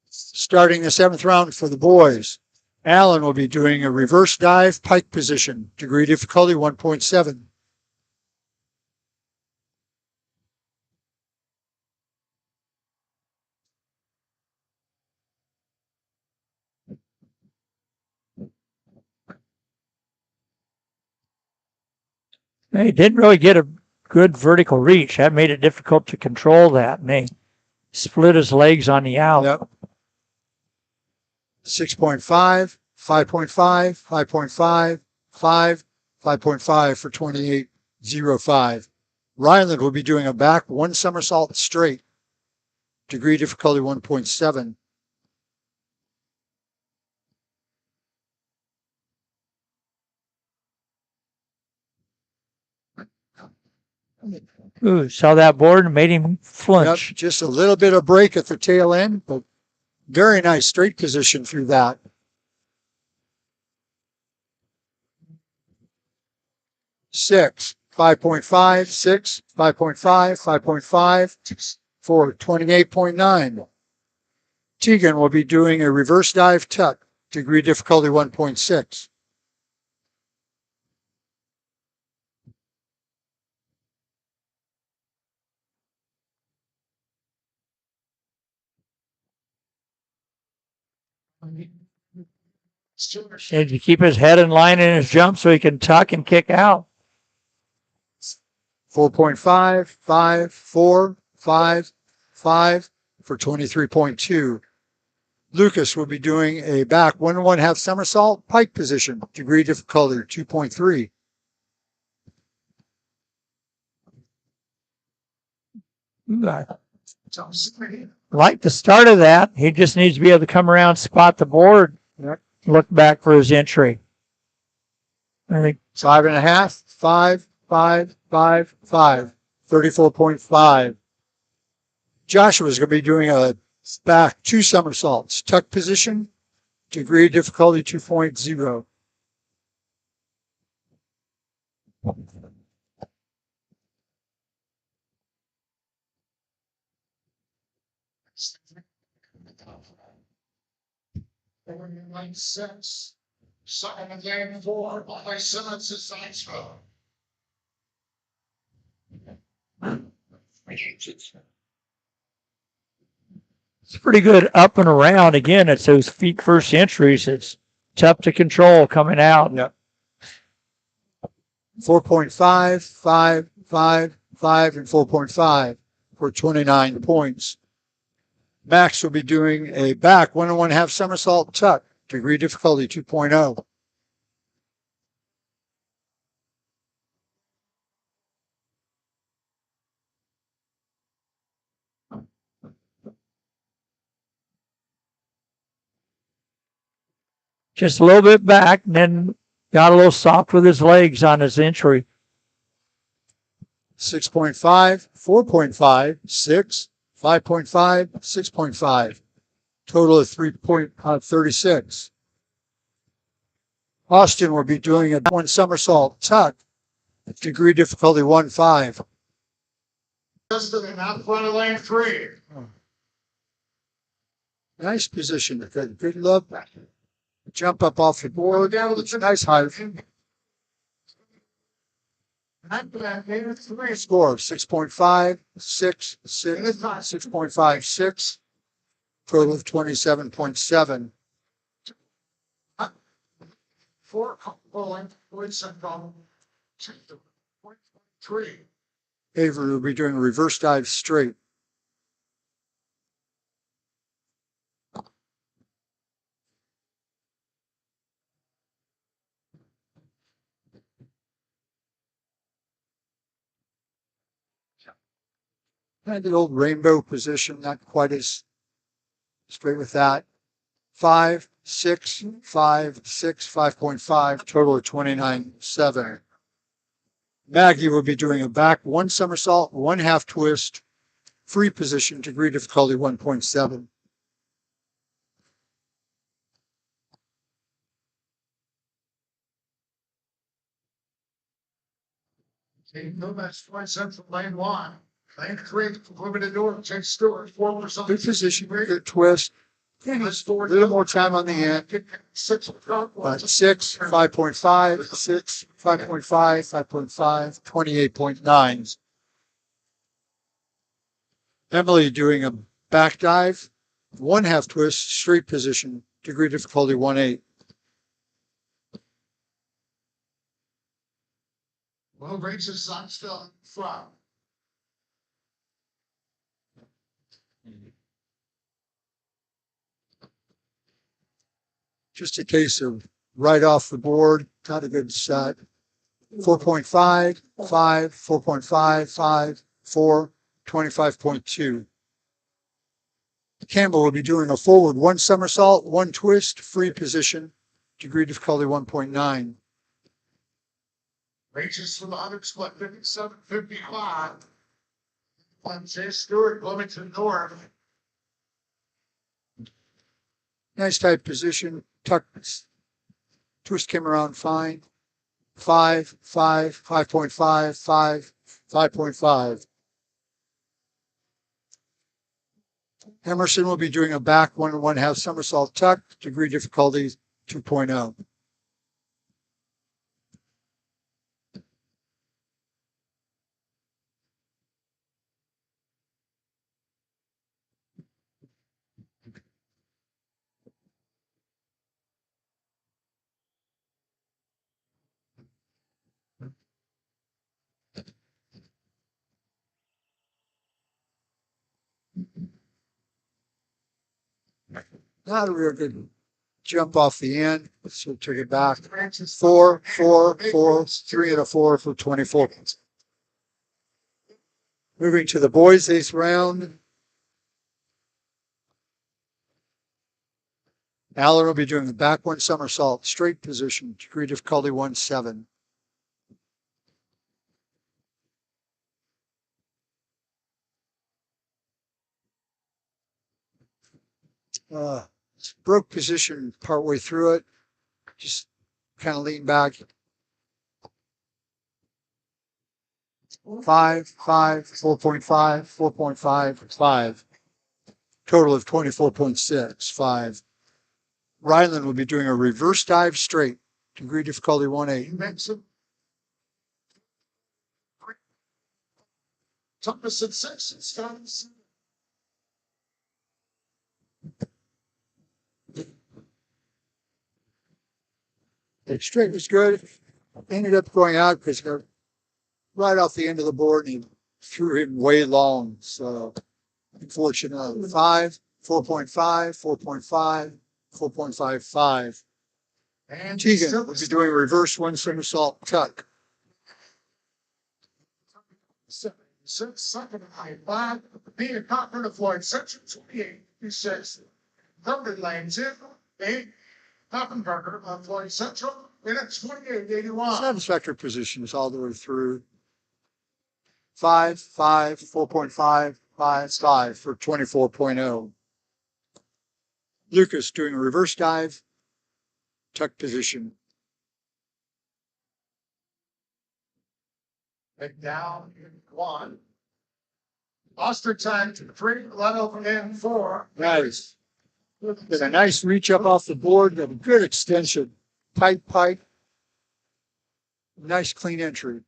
Starting the 7th round for the boys. Allen will be doing a reverse dive pike position, degree difficulty 1.7. He didn't really get a good vertical reach. That made it difficult to control that. And he split his legs on the out. Yep. 6.5, 5.5, 5.5, 5, 5.5 for 28.05. Ryland will be doing a back one somersault straight, degree difficulty 1.7. Ooh, saw that board and made him flinch. Yep, just a little bit of break at the tail end, but very nice straight position through that. Six, 5.5, 6, 5.5, 5.5 for 28.9. Tegan will be doing a reverse dive tuck, degree difficulty 1.6. Needs to keep his head in line in his jump so he can tuck and kick out. 4.5, 5, 4, 5, 5 for 23.2. Lucas will be doing a back 1.5 somersault pike position, degree difficulty 2.3. I like the start of that. He just needs to be able to come around, spot the board, look back for his entry. I think 5.5, 5, 5, 5, 5, 34.5. Joshua's going to be doing a back 2 somersaults, tuck position, degree difficulty 2.0. Line 6. Second again 4 by Simmons is Science-Ville. it's pretty good up and around. Again, it's those feet first entries. It's tough to control coming out. Yep. 4.5, 5, 5, 5, and 4.5 for 29 points. Max will be doing a back 1.5 somersault tuck, degree difficulty 2.0. Just a little bit back, and then got a little soft with his legs on his entry. 6.5, 4.5, 6, 5.5, 6.5. Total of 3.36. Austin will be doing a one somersault tuck, degree difficulty 1-5. Justin in out front of lane 3. Nice position. Good look. Jump up off the board. Nice height. Score 6.5, 6, 6, 6.56. Total of 27.7. 4 bowling, points and from 2.3. Avery will be doing a reverse dive straight. And the old rainbow position, not quite as straight with that. 5, 6, 5, 6, 5.5, total of 29.7. Maggie will be doing a back one somersault, 1/2 twist, free position, degree difficulty 1.7. No match points in from lane 1. Lane 3, limited door, Jake Stewart, 4%. Good position, good twist. A little more time on the end. 6, 5.5, 6, 5.5, 5.5, 28.9. Emily doing a back dive, 1/2 twist, straight position, degree difficulty 1.8. Well, Rachel's son still in front. Just a case of right off the board, not a good set. 4.5, 5, 4.5, 5, 4, 25.2. Campbell will be doing a forward one somersault, one twist, free position, degree difficulty 1.9. Rachel's from the 100 split, 57.55. On Jay Stewart, Bloomington North. Nice tight position, tuck, twist came around fine. 5, 5, 5.5, 5, 5.5. Emerson will be doing a back 1.5 somersault tuck, degree difficulty 2.0. Not a real good jump off the end, so took it back. 4, 4, 4, 3 and a 4 for 24. Moving to the boys' 8th round. Allen will be doing the back one somersault, straight position, degree difficulty 1.7. Broke position partway through it. Just kind of lean back. 5, 5, 4.5, 4.5, 5. Total of 24.6, 5. Ryland will be doing a reverse dive straight, degree difficulty 1.8. Thomas at 6, it's Thomas. The straight was good. Ended up going out because they're right off the end of the board and he threw him way long. So, unfortunately, 5, 4.5, 4.5, 4.55. And Tegan will be doing a reverse one somersault tuck. second high 5, being a conqueror of Floyd, section 28, he says, third lane 2, 8, Hoppenberger of Floyd Central, in at 28.81. Satisfactory positions all the way through. 5, 5, 4.5, 5, 5 for 24.0. Lucas doing a reverse dive, tuck position. Take down in 1. Ostertag 3, Leno in 4. Nice. Get a nice reach up off the board, got a good extension. Tight pipe. Nice clean entry.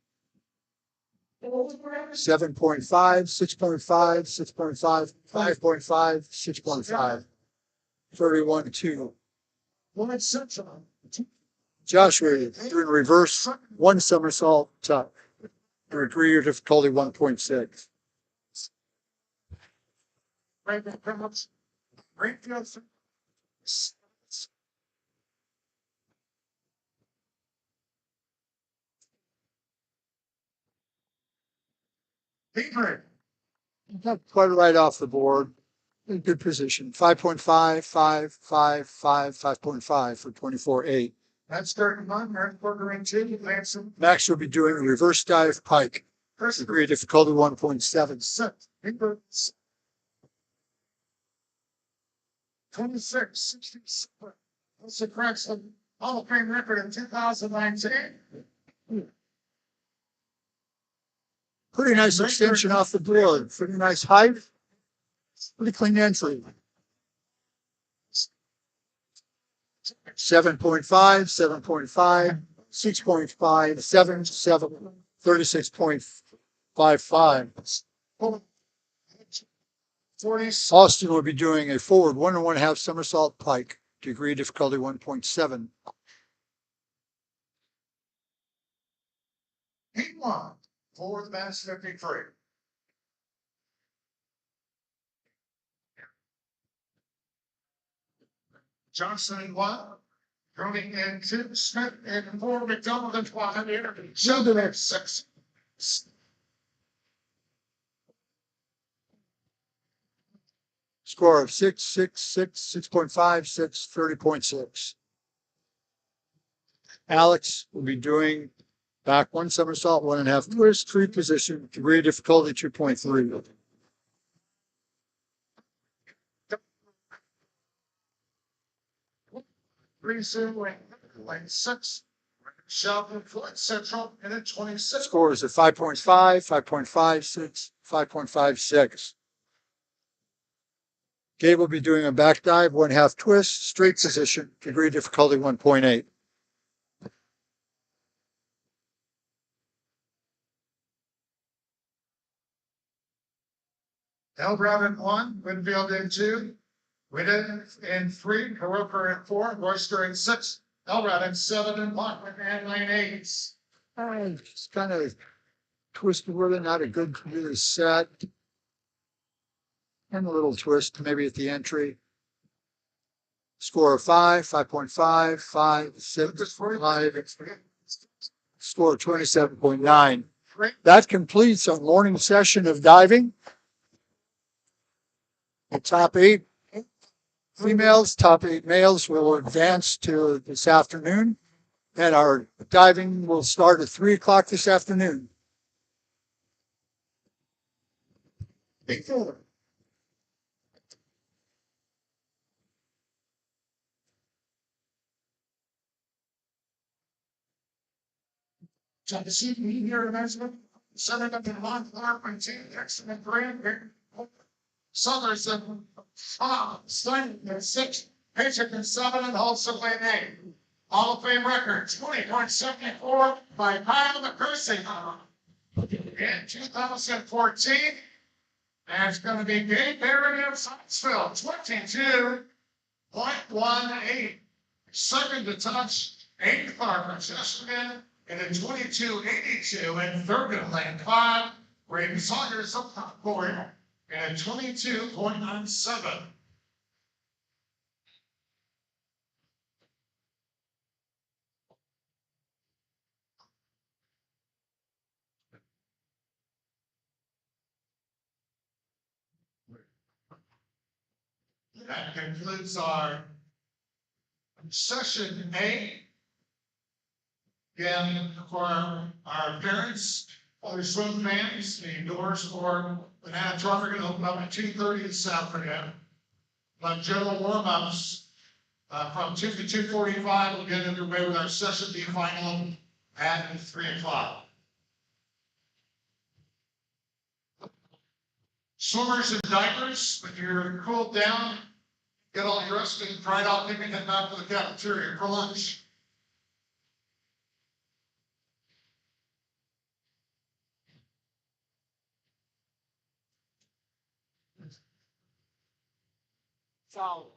7.5, 6.5, 6.5, 5.5, 6.5. 31-2. Joshua doing reverse, 1 somersault top. Degree your difficulty 1.6. Not quite right off the board. In good position. 5.5, 5, 5, 5, 5.5 for 24-8. That's 31. Right quarter in 2. Lansing. Max will be doing a reverse dive pike. Degree of difficulty 1.7. 26, 67. That's the Cranston Hall of Fame record in 2019. Pretty nice extension off the board. Pretty nice height. Pretty clean entry. 7.5, 7.5, 6.5, 7, 7, 36.55. Austin will be doing a forward 1 1/2 somersault pike. Degree difficulty 1.7. 8-1 for the men's 53. Johnson in 1. Groening in 2. Smith in 4. McDonald in 1. Sheldon in 6. Score of 6, 6, 6, 6.5, 6, 30.6. Alex will be doing back 1 somersault, 1 1/2 twist, 3 position, degree of difficulty 2.3. Lane 6. Sheldon Floyd Central in at 26. Scores of 5.5, 5.56, 5.56. Gabe will be doing a back dive, 1/2 twist, straight position, degree difficulty 1.8. Elbrown in 1. Winfield in 2. Whitten in 3. Heroker in 4. Royster in 6. Elrod in 7 and 1. And lane 8. Just kind of twisted with it, not a good really set. And a little twist maybe at the entry. Score of 5, 5.5, 5, 6, 5. Score 27.9. That completes our morning session of diving. The top 8 females, top 8 males will advance to this afternoon. And our diving will start at 3 o'clock this afternoon. Big forward. So the season here announcement, 7 up in Montclair, and 10 excellent grand. Southers and Stein in 6, Patrick in 7, and also lane 8. Hall of Fame record 20.74 by Kyle McCursey in 2014. And it's going to be Gabe Barrett of Scienceville, 22.18. Second to touch, 85 from Chesterton, and a 22.82 in third in lane 5. Braden Saunders up top board, and a 22.97. That concludes our session A. Again, for our parents, other swim fans, the doors for Banana Truck are going to open up at 2:30 this afternoon. But general warm-ups from 2 to 2:45, we'll get underway with our session B final at 3 o'clock. Swimmers and divers, when you're cooled down, get all dressed and dried out, maybe head back to the cafeteria for lunch. So.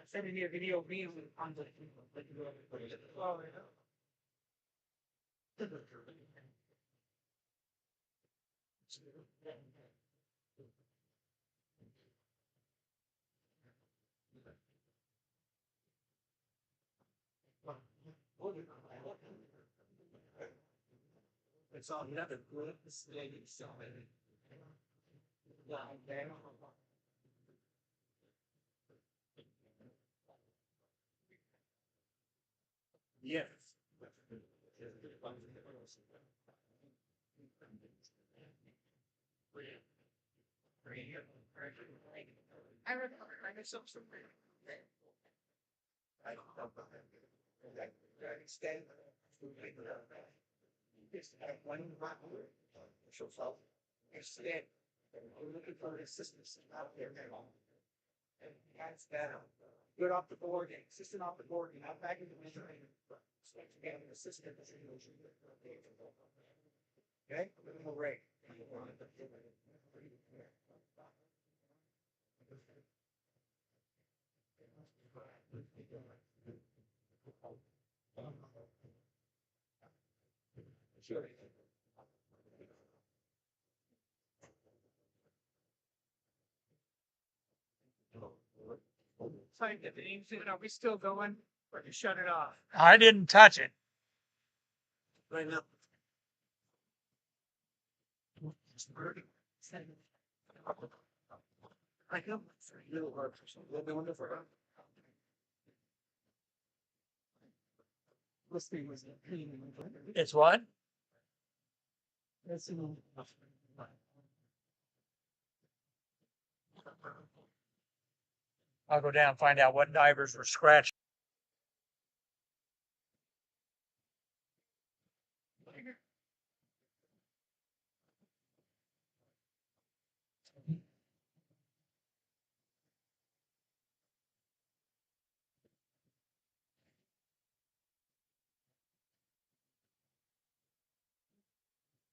Sending me a video of me on the. Oh, yeah. It's all another good mistake. Yes. I remember I got some. I don't know. I stand. It's one she'll solve. Stand. We're looking for assistance out there now. And that's that. Good off the board, assistant off the board, and out back in the middle. So you have an assistant. Okay, a little break. Sure. Scientific, are we still going? Or you shut it off? I didn't touch it. Right now. I know. Little work for some. Little bit wonderful. This thing was a pain in the butt. It's what? That's in I'll go down and find out what divers were scratched.